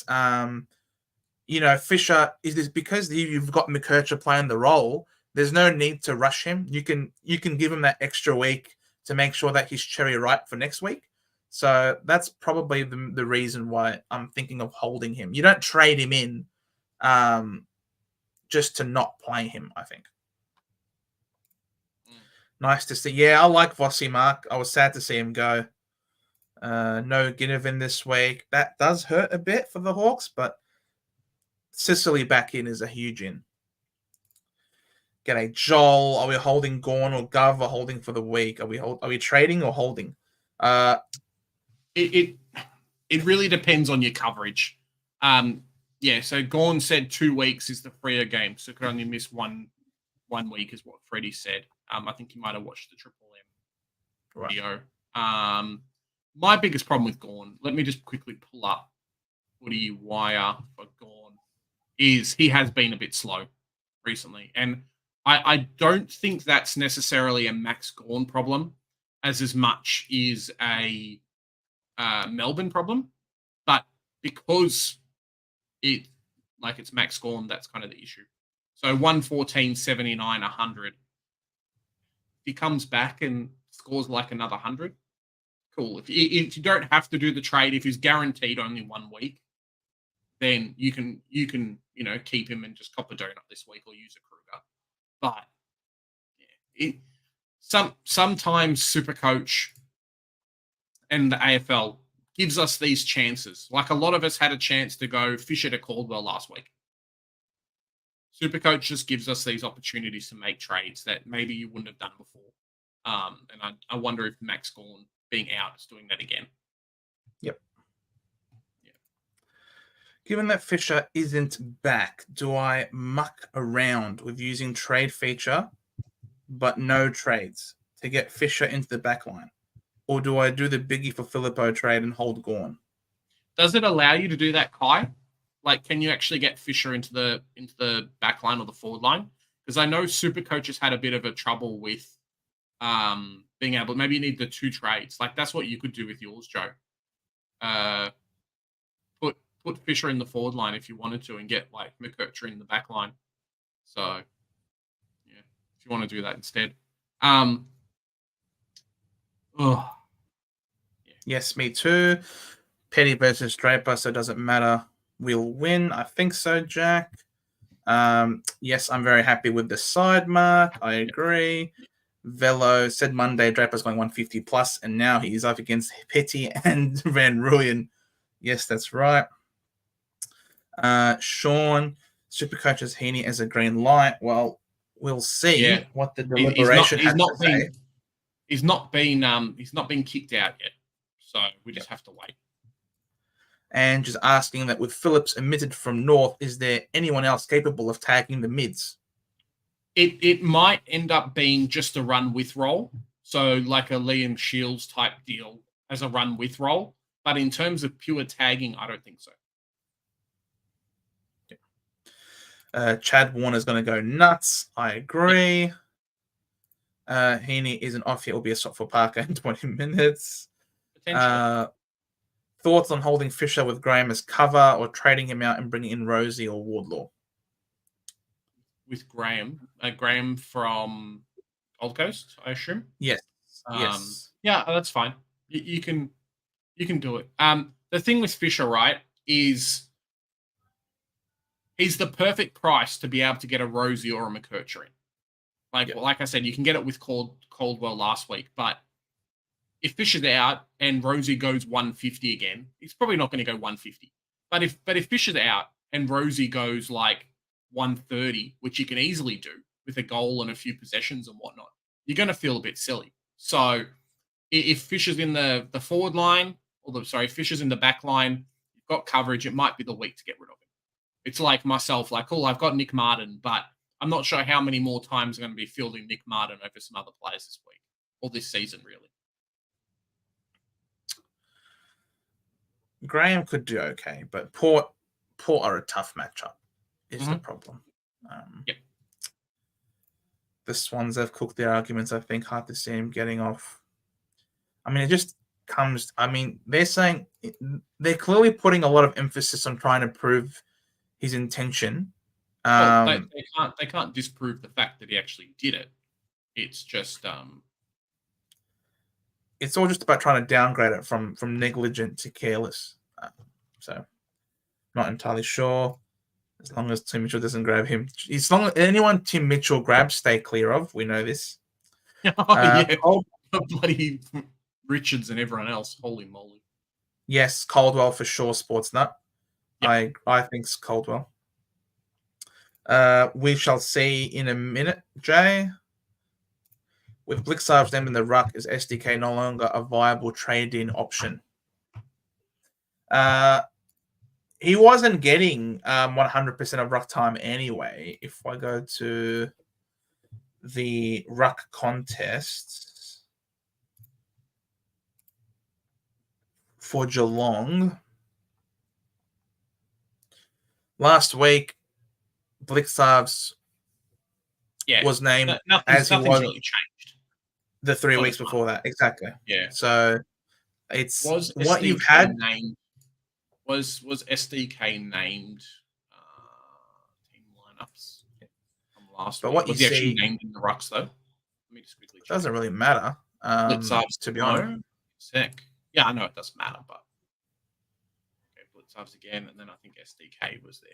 Speaker 1: Fisher is this because you've got McKercher playing the role. There's no need to rush him. You can give him that extra week to make sure that he's cherry ripe for next week. So that's probably the reason why I'm thinking of holding him. You don't trade him in just to not play him, I think. Nice to see. Yeah, I like Vossi, Mark. I was sad to see him go. No Ginnivan this week. That does hurt a bit for the Hawks, but Sicily back in is a huge in. Get a Joel. Are we holding Gorn or Gov or holding for the week? Are we trading or holding?
Speaker 4: It really depends on your coverage. So Gorn said 2 weeks is the freer game, so could only miss one week is what Freddie said. I think you might have watched the Triple M video. Right. My biggest problem with Gorn, let me just quickly pull up Footy Wire for Gorn, is he has been a bit slow recently. And I don't think that's necessarily a Max Gorn problem as much is a Melbourne problem. But because it's Max Gorn, that's kind of the issue. So 114, 79, 100. He comes back and scores like another 100. Cool. If you don't have to do the trade, if he's guaranteed only 1 week, then you can keep him and just cop a donut this week or use a Kruger. But sometimes SuperCoach and the AFL gives us these chances. Like a lot of us had a chance to go Fisher to Caldwell last week. SuperCoach just gives us these opportunities to make trades that maybe you wouldn't have done before. And I wonder if Max Gorn being out is doing that again.
Speaker 1: Yep. Yeah. Given that Fisher isn't back, do I muck around with using trade feature but no trades to get Fisher into the back line? Or do I do the biggie for Filippo trade and hold Gorn?
Speaker 4: Does it allow you to do that, Kai? Like, can you actually get Fisher into the back line or the forward line? Because I know SuperCoach has had a bit of a trouble with being able. Maybe you need the 2 trades. Like that's what you could do with yours, Joe. put Fisher in the forward line if you wanted to and get like McKercher in the back line. So, yeah, if you want to do that instead.
Speaker 1: Yes, me too. Petty versus Draper, so it doesn't matter. We'll win. I think so, Jack. Yes, I'm very happy with the side mark. I agree. Velo said Monday Draper's going 150 plus, and now he's up against Petty and Van Rooyen. Yes, that's right. Sean, Supercoach has Heeney as a green light. Well, we'll see what the deliberation has to say.
Speaker 4: He's not been kicked out yet, so we just have to wait.
Speaker 1: And just asking that with Phillips omitted from North, is there anyone else capable of tagging the mids?
Speaker 4: It might end up being just a run with role, so like a Liam Shields type deal as a run with role. But in terms of pure tagging, I don't think so.
Speaker 1: Chad Warner's going to go nuts. I agree. Heeney isn't off yet. Will be a stop for Parker in 20 minutes. Thoughts on holding Fisher with Graham as cover or trading him out and bringing in Rosie or Wardlaw?
Speaker 4: With Graham. Graham from Gold Coast, I assume?
Speaker 1: Yes. Yes.
Speaker 4: Yeah, that's fine. You can do it. The thing with Fisher, right, is he's the perfect price to be able to get a Rosie or a McKercher in. Like I said, you can get it with Caldwell last week, but if Fisher's out and Rosie goes 150 again, he's probably not going to go 150. But if Fisher's out and Rosie goes like 130, which you can easily do with a goal and a few possessions and whatnot, you're going to feel a bit silly. So if Fisher's in the forward line, Fisher's in the back line, you've got coverage, it might be the week to get rid of him. It's like myself, like, cool, I've got Nick Martin, but I'm not sure how many more times I'm going to be fielding Nick Martin over some other players this week or this season, really.
Speaker 1: Graham could do okay, but Port are a tough matchup, is the problem.
Speaker 4: Yep.
Speaker 1: The Swans have cooked their arguments, I think. Hard to see him getting off. I mean, it just comes... I mean, they're saying... They're clearly putting a lot of emphasis on trying to prove his intention.
Speaker 4: They can't disprove the fact that he actually did it. It's just...
Speaker 1: It's all just about trying to downgrade it from negligent to careless. So, not entirely sure. As long as Tim Mitchell doesn't grab him. As long as anyone Tim Mitchell grabs, stay clear of. We know this.
Speaker 4: Bloody Richards and everyone else. Holy moly.
Speaker 1: Yes, Caldwell for sure, Sportsnut. Yep. I think it's Caldwell. We shall see in a minute, Jay. With Blixar's name in the ruck, is SDK no longer a viable trade-in option? He wasn't getting 100% of ruck time anyway. If I go to the ruck contests for Geelong, last week, Blixar's was named as he was
Speaker 4: really changed.
Speaker 1: The 3 weeks before that, exactly.
Speaker 4: Yeah.
Speaker 1: So it's
Speaker 4: was
Speaker 1: what
Speaker 4: SDK
Speaker 1: you've had.
Speaker 4: Named, was SDK named team lineups from last
Speaker 1: but
Speaker 4: week?
Speaker 1: What
Speaker 4: was
Speaker 1: you
Speaker 4: he actually
Speaker 1: see
Speaker 4: named in the rucks though? Let me just quickly check.
Speaker 1: Doesn't really matter. To be honest,
Speaker 4: sick. Yeah, I know it doesn't matter, but okay, Blitzarves again, and then I think SDK was there.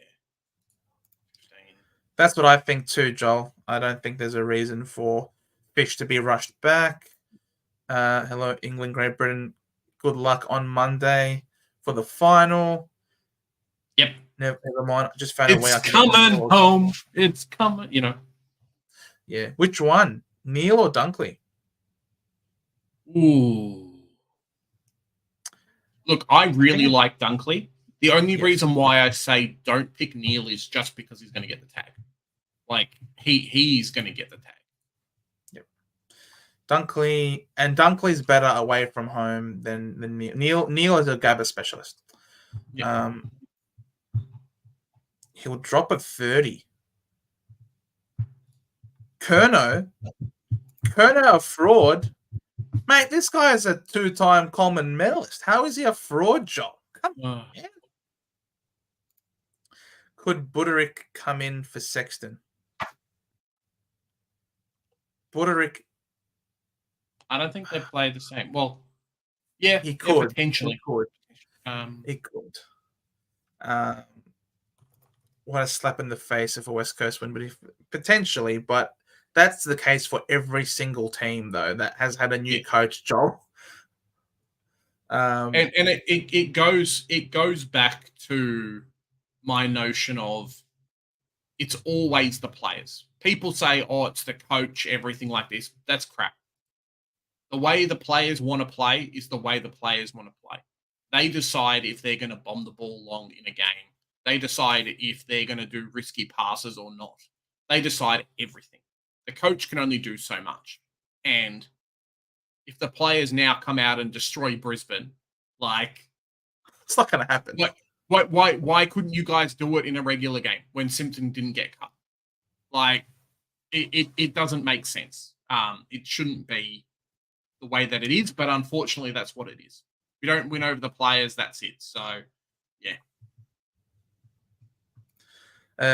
Speaker 4: 15.
Speaker 1: That's what I think too, Joel. I don't think there's a reason for Fish to be rushed back. Hello, England, Great Britain. Good luck on Monday for the final.
Speaker 4: Yep.
Speaker 1: Never mind. I just found a way.
Speaker 4: It's coming home. It's coming.
Speaker 1: Yeah. Which one, Neil or Dunkley?
Speaker 4: Ooh. Look, I really like Dunkley. The only reason why I say don't pick Neil is just because he's going to get the tag. Like he's going to get the tag.
Speaker 1: Dunkley's better away from home than Neil. Neil is a Gabba specialist.
Speaker 4: Yeah.
Speaker 1: He'll drop at 30. Curnow, a fraud. Mate, this guy is a 2-time Coleman medalist. How is he a fraud, Joel? Come on. Could Buderick come in for Sexton? Buderick,
Speaker 2: I don't think they play the same. Well, yeah,
Speaker 1: he could.
Speaker 2: potentially.
Speaker 1: He could.
Speaker 2: Um,
Speaker 1: He could. What a slap in the face of a West Coast win, but potentially. But that's the case for every single team, though, that has had a new coach job.
Speaker 4: And it goes back to my notion of it's always the players. People say, "Oh, it's the coach," everything like this. That's crap. The way the players want to play is the way the players want to play. They decide if they're going to bomb the ball long in a game. They decide if they're going to do risky passes or not. They decide everything. The coach can only do so much. And if the players now come out and destroy Brisbane, like,
Speaker 1: it's not going to happen.
Speaker 4: Why couldn't you guys do it in a regular game when Simpson didn't get cut? Like, it doesn't make sense. It shouldn't be the way that it is, but unfortunately, that's what it is. If you don't win over the players, that's it. So, yeah.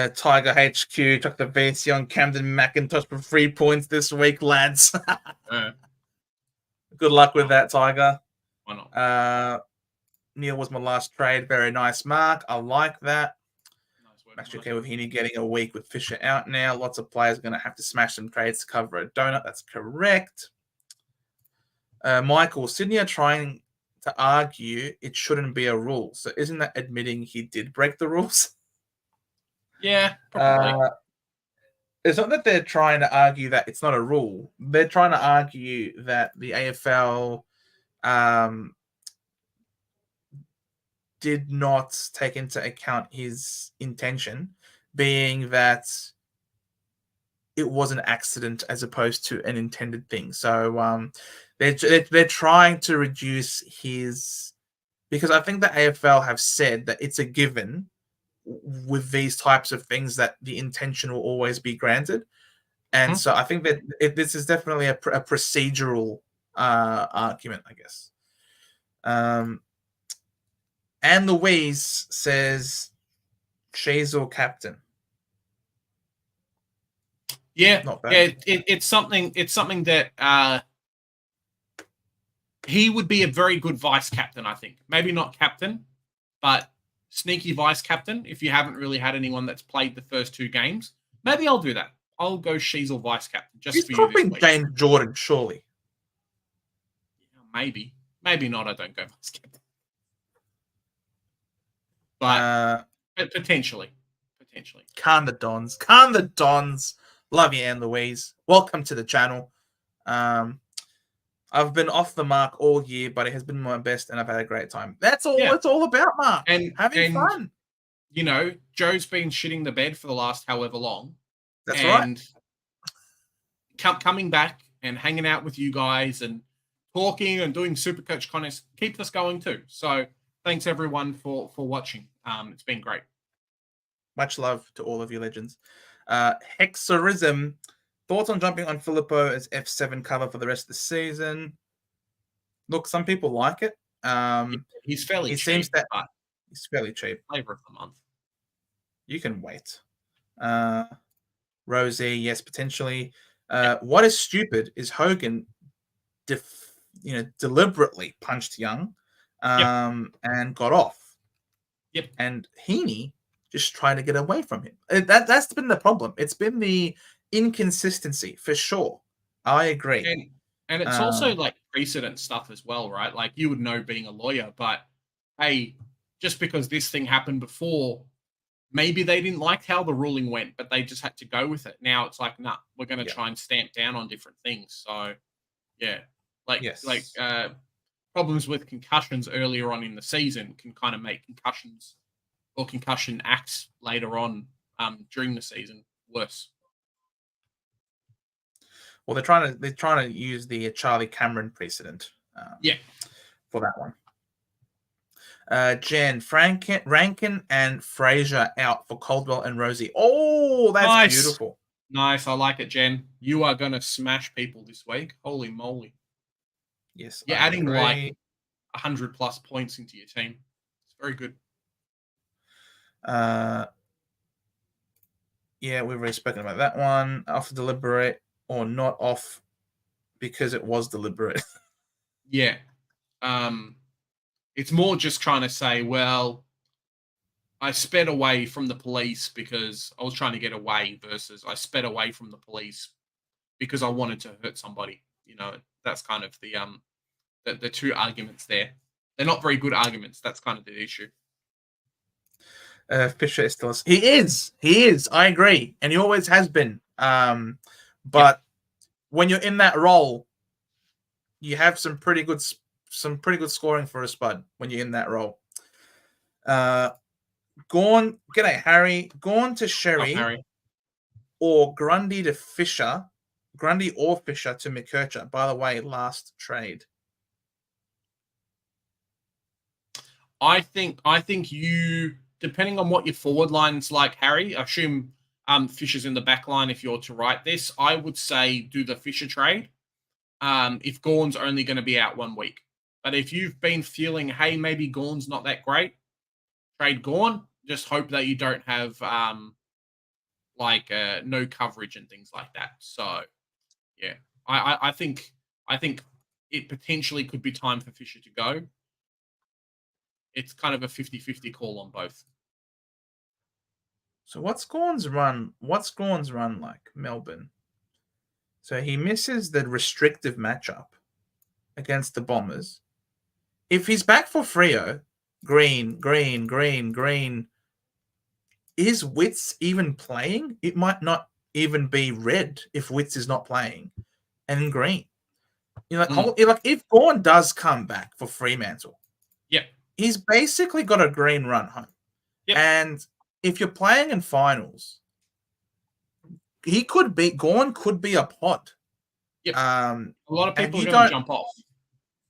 Speaker 1: Tiger HQ took the VC on Camden McIntosh for 3 points this week, lads. Good luck with that, Tiger.
Speaker 4: Why not?
Speaker 1: Neil was my last trade. Very nice mark. I like that. I'm actually okay with Heeney getting a week with Fisher out now. Lots of players are going to have to smash some trades to cover a donut. That's correct. Michael, Sydney are trying to argue it shouldn't be a rule. So isn't that admitting he did break the rules?
Speaker 4: Yeah, probably.
Speaker 1: It's not that they're trying to argue that it's not a rule. They're trying to argue that the AFL did not take into account his intention, being that it was an accident as opposed to an intended thing. So they're trying to reduce his, because I think the AFL have said that it's a given with these types of things that the intention will always be granted. And so I think that this is definitely a procedural argument, I guess. And Louise says, Sheasel captain.
Speaker 4: Yeah,
Speaker 1: not bad.
Speaker 4: It's something that he would be a very good vice captain, I think. Maybe not captain, but sneaky vice captain. If you haven't really had anyone that's played the first 2 games, maybe I'll do that. I'll go Sheasel vice captain just for you this week.
Speaker 1: James Jordan, surely.
Speaker 4: Maybe not. I don't go vice captain, but potentially.
Speaker 1: Calm the Dons. Love you, Anne Louise. Welcome to the channel. I've been off the mark all year, but it has been my best, and I've had a great time. That's all it's all about, Mark. And having fun.
Speaker 4: You know, Joe's been shitting the bed for the last however long.
Speaker 1: That's right.
Speaker 4: Coming back and hanging out with you guys and talking and doing SuperCoach contests keeps us going too. So thanks everyone for watching. It's been great.
Speaker 1: Much love to all of you legends. Hexerism. Thoughts on jumping on Filippo as F7 cover for the rest of the season? Look, some people like it.
Speaker 4: He's fairly cheap.
Speaker 1: Seems that he's fairly cheap.
Speaker 4: Flavor of the month.
Speaker 1: You can wait. Rosie, yes, potentially. What is stupid is Hogan deliberately punched Young and got off.
Speaker 4: Yep.
Speaker 1: And Heeney just trying to get away from him. That's been the problem. It's been the inconsistency for sure. I agree.
Speaker 4: And it's also like precedent stuff as well, right? Like you would know being a lawyer, but hey, just because this thing happened before, maybe they didn't like how the ruling went, but they just had to go with it. Now it's like, nah, we're going to try and stamp down on different things. So yeah, problems with concussions earlier on in the season can kind of make concussions or concussion acts later on during the season worse.
Speaker 1: Well, they're trying to use the Charlie Cameron precedent. For that one. Jen, Rankin and Fraser out for Caldwell and Rosie. Oh, that's beautiful.
Speaker 4: Nice. I like it, Jen. You are going to smash people this week. Holy moly.
Speaker 1: Yes.
Speaker 4: You're adding like 100+ points into your team. It's very good.
Speaker 1: Yeah, we've already spoken about that one. Off deliberate or not off because it was deliberate.
Speaker 4: Yeah. It's more just trying to say, well, I sped away from the police because I was trying to get away versus I sped away from the police because I wanted to hurt somebody. That's kind of the two arguments there. They're not very good arguments. That's kind of the issue.
Speaker 1: Fisher is still. He is. I agree, and he always has been. But when you're in that role, you have some pretty good scoring for a spud when you're in that role. Gone. G'day, Harry. Gone to Sherry,
Speaker 4: Harry.
Speaker 1: or Grundy to Fisher. Grundy or Fisher to McKercher. By the way, last trade.
Speaker 4: I think you, depending on what your forward line's like, Harry, I assume Fisher's in the back line if you're to write this. I would say do the Fisher trade if Gawn's only going to be out 1 week. But if you've been feeling, hey, maybe Gawn's not that great, trade Gawn. Just hope that you don't have no coverage and things like that. So, yeah, I think it potentially could be time for Fisher to go. It's kind of a 50-50 call on both.
Speaker 1: So what's Gawn's run like, Melbourne? So he misses the restrictive matchup against the Bombers. If he's back for Freo, green. Is Witts even playing? It might not even be red if Witts is not playing, and green. Like if Gawn does come back for Fremantle, he's basically got a green run home.
Speaker 4: Yep.
Speaker 1: And if you're playing in finals, Gawn could be a pod.
Speaker 4: Yep. A lot of people are going to jump off.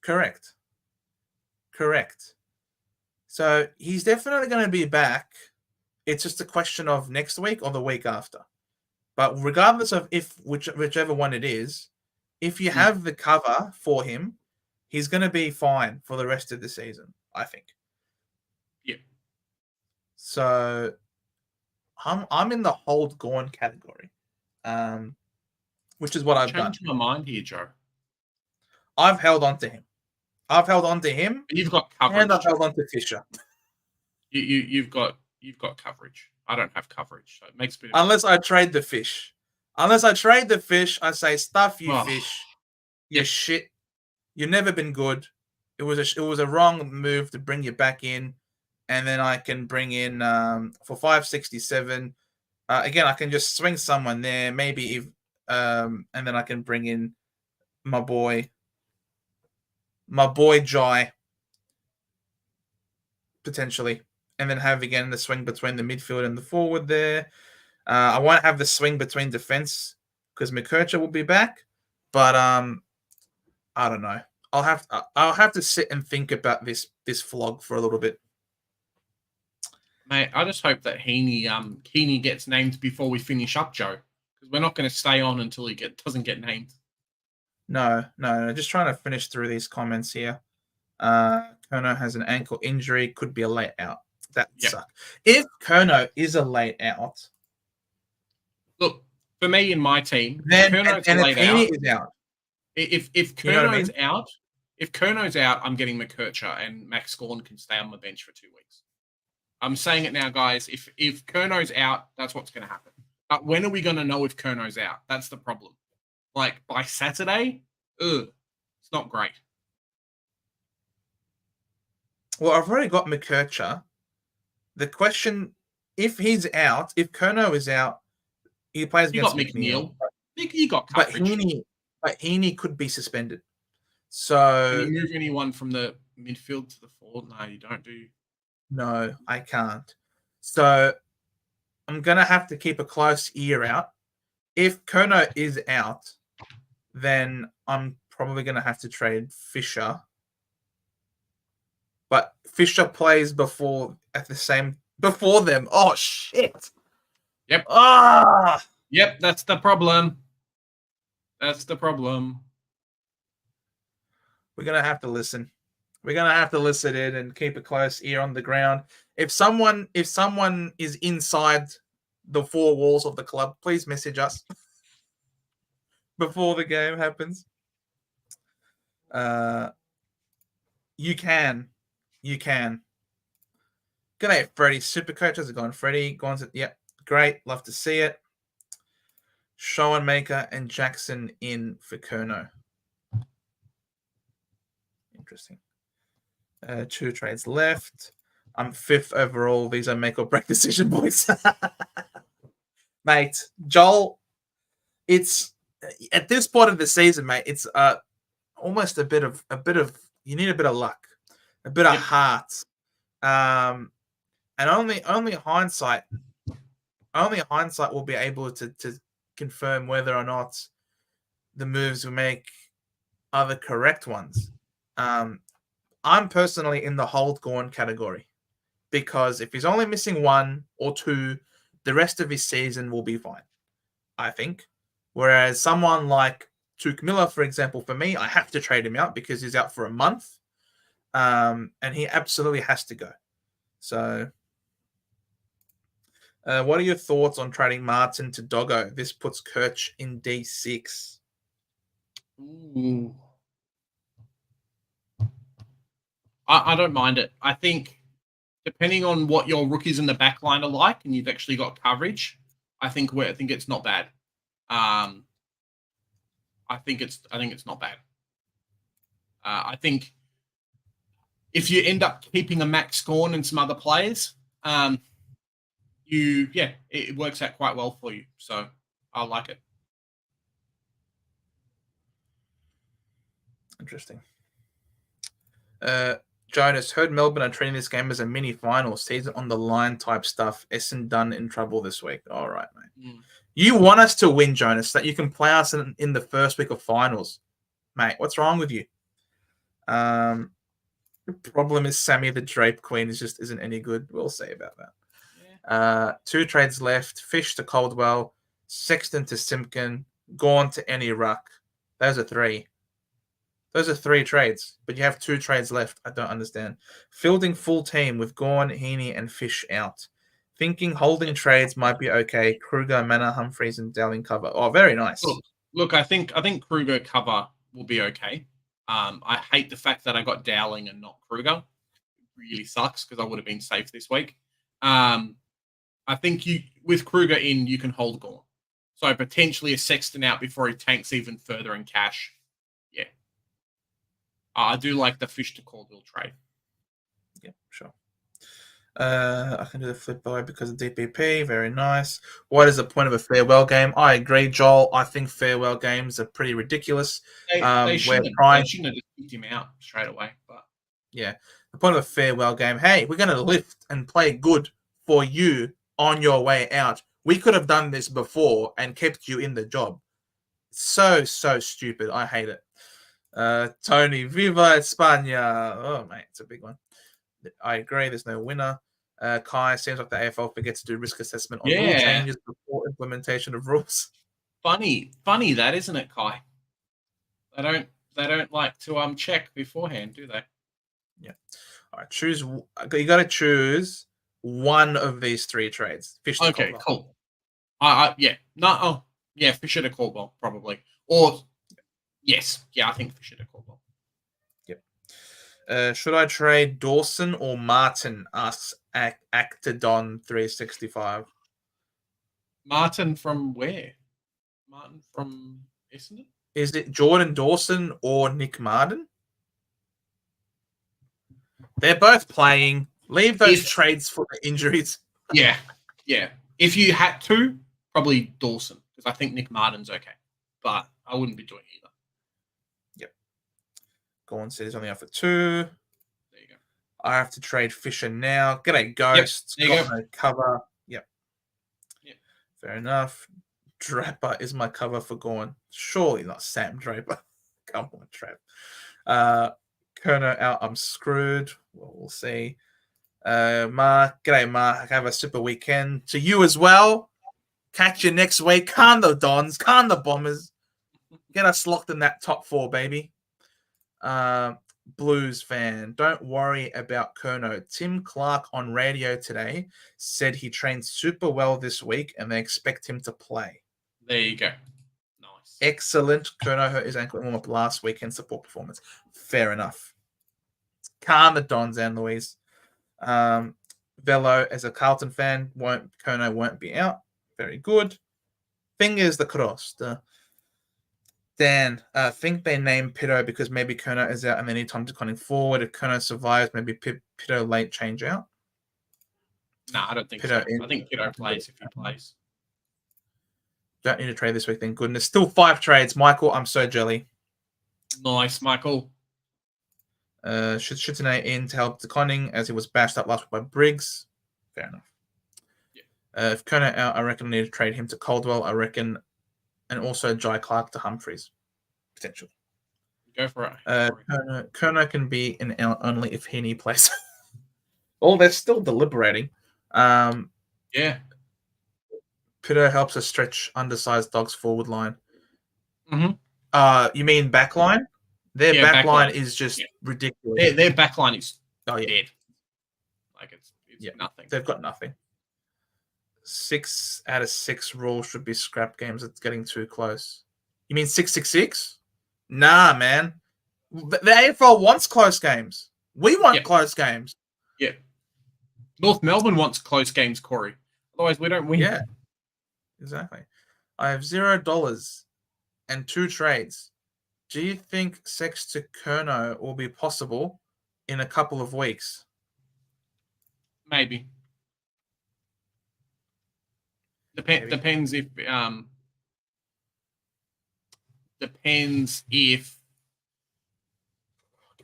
Speaker 1: Correct. So he's definitely going to be back. It's just a question of next week or the week after. But regardless of whichever one it is, if you have the cover for him, he's going to be fine for the rest of the season, I think.
Speaker 4: Yeah.
Speaker 1: So I'm in the hold Gawn category, which is what I've done.
Speaker 4: Changed my mind here, Joe.
Speaker 1: I've held on to him.
Speaker 4: You've got coverage.
Speaker 1: And I've held on to Fisher.
Speaker 4: You've got coverage. I don't have coverage, so it makes me.
Speaker 1: Unless I trade the fish. I say stuff you, Fish. You shit. You've never been good. It was a wrong move to bring you back in, and then I can bring in for 567. Again, I can just swing someone there, maybe and then I can bring in my boy Jai, potentially, and then have again the swing between the midfield and the forward there. I won't have the swing between defense because McKercher will be back, but I don't know. I'll have to sit and think about this flog for a little bit.
Speaker 4: Mate, I just hope that Heeney gets named before we finish up, Joe, because we're not going to stay on until he doesn't get named.
Speaker 1: No. Just trying to finish through these comments here. Curnow has an ankle injury, could be a late out. That sucks. If Curnow is a late out,
Speaker 4: look, for me in my team,
Speaker 1: then
Speaker 4: Curnow's
Speaker 1: and
Speaker 4: late
Speaker 1: if Heeney is out.
Speaker 4: If Curnow's out, if Curnow's out, I'm getting McKercher and Max Gawn can stay on the bench for 2 weeks. I'm saying it now, guys. If Curnow's out, that's what's going to happen. But when are we going to know if Curnow's out? That's the problem. Like by Saturday, it's not great.
Speaker 1: Well, I've already got McKercher. The question, if he's out, if Curnow is out, he plays against McNeil.
Speaker 4: You got coverage.
Speaker 1: But Heeney could be suspended. So
Speaker 4: can you move anyone from the midfield to the forward? No, you don't do.
Speaker 1: No, I can't. So I'm going to have to keep a close ear out. If Curnow is out, then I'm probably going to have to trade Fisher. But Fisher plays before them. Oh, shit.
Speaker 4: Yep. Yep, that's the problem. We're
Speaker 1: going to have to listen. We're going to have to listen in and keep a close ear on the ground. If someone is inside the four walls of the club, please message us before the game happens. You can. G'day, Freddie. SuperCoach. How's it going, Freddie? Yep. Great. Love to see it. Schoenmaker and Jackson in for Curnow. Interesting. 2 trades left. I'm 5th overall. These are make or break decision, boys. Mate, Joel, it's at this point of the season, mate, it's almost a bit of you need a bit of luck, a bit of heart. And only hindsight will be able to confirm whether or not the moves we make are the correct ones. I'm personally in the hold Gorn category because if he's only missing 1 or 2, the rest of his season will be fine, I think. Whereas someone like Tuke Miller, for example, for me, I have to trade him out because he's out for a month, and he absolutely has to go. So, what are your thoughts on trading Martin to Doggo? This puts Kirch in D6.
Speaker 4: Ooh. I don't mind it. I think depending on what your rookies in the back line are like, and you've actually got coverage, I think it's not bad. I think it's not bad. I think if you end up keeping a Max Gorn and some other players, it works out quite well for you. So I like it.
Speaker 1: Interesting. Jonas, heard Melbourne are treating this game as a mini final, season on the line type stuff. Essendon in trouble this week. All right, mate. You want us to win, Jonas, so that you can play us in the first week of finals. Mate, what's wrong with you? The problem is Sammy the Drape Queen just isn't any good. We'll see about that. Yeah. 2 trades left. Fish to Caldwell. Sexton to Simpson. Gorn to any Ruck. Those are 3. Those are 3 trades, but you have 2 trades left. I don't understand. Fielding full team with Gorn, Heeney, and Fish out. Thinking holding trades might be okay. Kruger, Manor, Humphreys, and Dowling cover. Oh, very nice.
Speaker 4: Look, I think Kruger cover will be okay. I hate the fact that I got Dowling and not Kruger. It really sucks because I would have been safe this week. I think with Kruger in, you can hold Gorn. So potentially a Sexton out before he tanks even further in cash. Yeah. I do like the Fish to Caldwell trade.
Speaker 1: Yeah, sure. I can do the Filippo because of DPP. Very nice. What is the point of a farewell game? I agree, Joel. I think farewell games are pretty ridiculous.
Speaker 4: They shouldn't have just kicked him out straight away. But
Speaker 1: yeah, the point of a farewell game, hey, we're going to lift and play good for you on your way out. We could have done this before and kept you in the job. So stupid. I hate it. Tony, Viva España. Oh, mate, it's a big one. I agree. There's no winner. Kai, seems like the AFL forgets to do risk assessment on rule changes before implementation of rules.
Speaker 4: Funny that, isn't it, Kai? They don't like to check beforehand, do they?
Speaker 1: Yeah. All right. Choose. You got to choose one of these 3 trades. Fish to Caldwell.
Speaker 4: Cool. Fisher to Caldwell probably. Or yes, I think Fisher to Caldwell.
Speaker 1: Yep. Should I trade Dawson or Martin? Asks Actodon 365.
Speaker 4: Martin from where? Martin from Essendon?
Speaker 1: Is it Jordan Dawson or Nick Martin? They're both playing. Leave those trades for the injuries.
Speaker 4: Yeah. If you had to, probably Dawson, because I think Nick Martin's okay. But I wouldn't be doing either.
Speaker 1: Yep. Gorn says only out for 2.
Speaker 4: There you go.
Speaker 1: I have to trade Fisher now. G'day, Ghost.
Speaker 4: Yep.
Speaker 1: Got no cover. Yep. Fair enough. Draper is my cover for Gorn. Surely not Sam Draper. Come on, Trav. Kerner out. I'm screwed. Well, we'll see. Mark. G'day, Mark. Have a super weekend. To you as well. Catch you next week. Can the Dons. Can the Bombers. Get us locked in that top 4, baby. Blues fan, don't worry about Curnow. Tim Clark on radio today said he trained super well this week and they expect him to play.
Speaker 4: There you go. Nice.
Speaker 1: Excellent. Curnow hurt his ankle warm up last weekend, support performance. Fair enough. Calm the Dons and Louise. Velo, as a Carlton fan, Curnow won't be out. Very good. Fingers the crossed. Dan, I think they named Pitto because maybe Curnow is out and they need time to cutting forward. If Curnow survives, maybe Pitto late change out.
Speaker 4: No, I don't think so. I think Pitto plays if he plays.
Speaker 1: Don't need to trade this week, thank goodness. Still 5 trades. Michael, I'm so jelly.
Speaker 4: Nice, Michael.
Speaker 1: Shitune in to help the conning as he was bashed up last week by Briggs. Fair enough. Yeah. If Curnow out, I reckon I need to trade him to Caldwell, I reckon, and also Jai Clark to Humphreys. Potential.
Speaker 4: Go for it.
Speaker 1: Curnow can be an out only if Heeney plays. Oh, they're still deliberating.
Speaker 4: Yeah.
Speaker 1: Pitto helps us stretch undersized dogs forward line.
Speaker 4: Mm-hmm.
Speaker 1: You mean back line? Their back line is just ridiculous.
Speaker 4: Their back line is dead. Like it's nothing.
Speaker 1: They've got nothing. 6 out of 6 rules should be scrap games. It's getting too close. You mean 666? Nah, man. The AFL wants close games. We want close games.
Speaker 4: Yeah. North Melbourne wants close games, Corey. Otherwise, we don't win.
Speaker 1: Yeah. Exactly. I have $0 and 2 trades. Do you think Sex to Curnow will be possible in a couple of weeks?
Speaker 4: Maybe. Depends if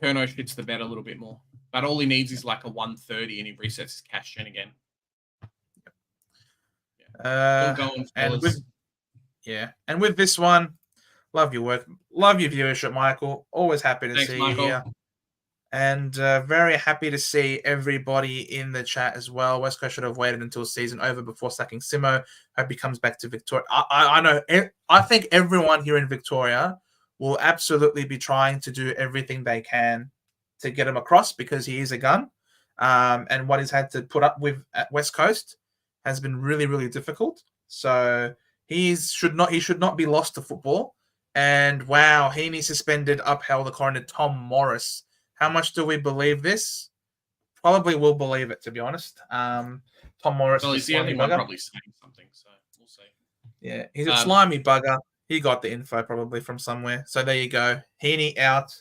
Speaker 4: Curnow shits the bed a little bit more. But all he needs is like a 130 and he resets his cash gen again.
Speaker 1: And with this one, love your work, love your viewership, Michael. Always happy to see you here, and very happy to see everybody in the chat as well. West Coast should have waited until season over before sacking Simo. Hope he comes back to Victoria. I know. I think everyone here in Victoria will absolutely be trying to do everything they can to get him across because he is a gun, and what he's had to put up with at West Coast has been really, really difficult. So he should not be lost to football. And wow, Heeney suspended, upheld, according to Tom Morris. How much do we believe this? Probably will believe it, to be honest. Tom Morris.
Speaker 4: Well, he's the only one probably saying something, so we'll see.
Speaker 1: Yeah, he's a slimy bugger. He got the info probably from somewhere. So there you go. Heeney out.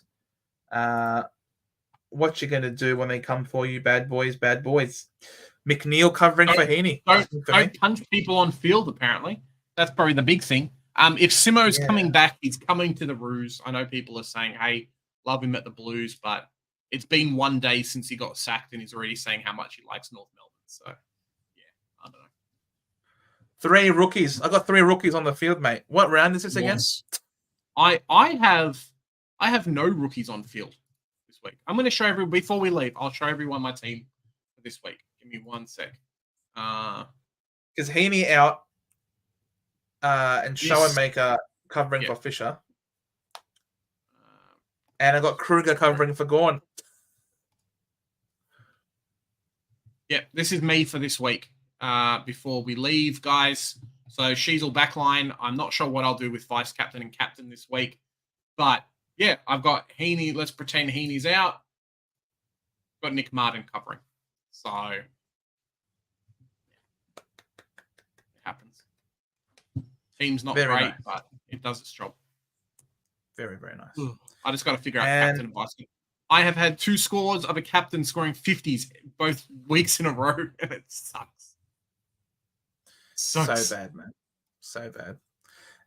Speaker 1: What you going to do when they come for you, bad boys, bad boys? McNeil covering for Heeney.
Speaker 4: Don't punch people on field, apparently. That's probably the big thing. If Simo's coming back, he's coming to the Roos. I know people are saying, hey, love him at the Blues, but it's been 1 day since he got sacked and he's already saying how much he likes North Melbourne. So, yeah, I don't know.
Speaker 1: 3 rookies. I got 3 rookies on the field, mate. What round is this again?
Speaker 4: I have no rookies on field this week. I'm going to show everyone, before we leave, I'll show everyone my team for this week. Give me 1 sec.
Speaker 1: Is Heeney out and Schoenmaker covering for Fisher? And I got Kruger covering for Gorn.
Speaker 4: Yeah, this is me for this week. Before we leave, guys. So Sheasel backline. I'm not sure what I'll do with vice captain and captain this week. But yeah, I've got Heeney. Let's pretend Heeney's out. Got Nick Martin covering. So it happens. Team's not
Speaker 1: very
Speaker 4: great,
Speaker 1: nice.
Speaker 4: but it does its job.
Speaker 1: Very, very nice.
Speaker 4: I just got to figure out captain and vice. I have had 2 scores of a captain scoring 50s both weeks in a row, and it sucks.
Speaker 1: So bad, man. So bad.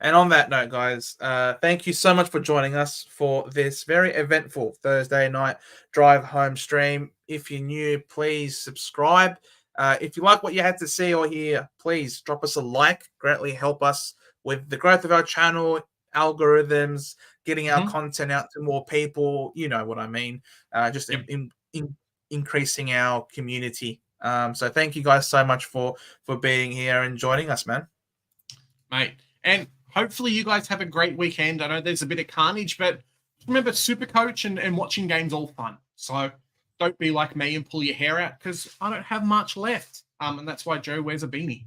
Speaker 1: And on that note, guys, thank you so much for joining us for this very eventful Thursday night drive home stream. If you're new, please subscribe. If you like what you had to see or hear, please drop us a like. Greatly help us with the growth of our channel, algorithms, getting our content out to more people. You know what I mean. Just increasing our community. So thank you guys so much for being here and joining us, man.
Speaker 4: Mate. And hopefully you guys have a great weekend. I know there's a bit of carnage, but remember, SuperCoach and watching games all fun. So don't be like me and pull your hair out because I don't have much left. And that's why Joe wears a beanie.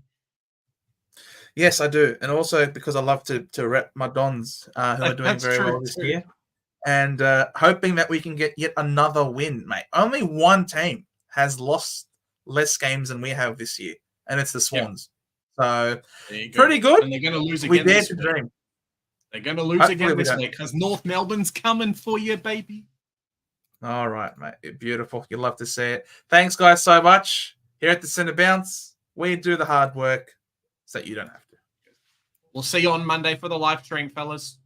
Speaker 1: Yes, I do. And also because I love to rep my Dons who are doing very well this year. And hoping that we can get yet another win, mate. Only one team has lost less games than we have this year, and it's the Swans. So pretty good.
Speaker 4: And they're going to lose again.
Speaker 1: We dare to dream.
Speaker 4: They're going to lose again this week because North Melbourne's coming for you, baby.
Speaker 1: All right, mate. Beautiful. You love to see it. Thanks, guys, so much. Here at the Centre Bounce, we do the hard work so you don't have to.
Speaker 4: We'll see you on Monday for the live stream, fellas.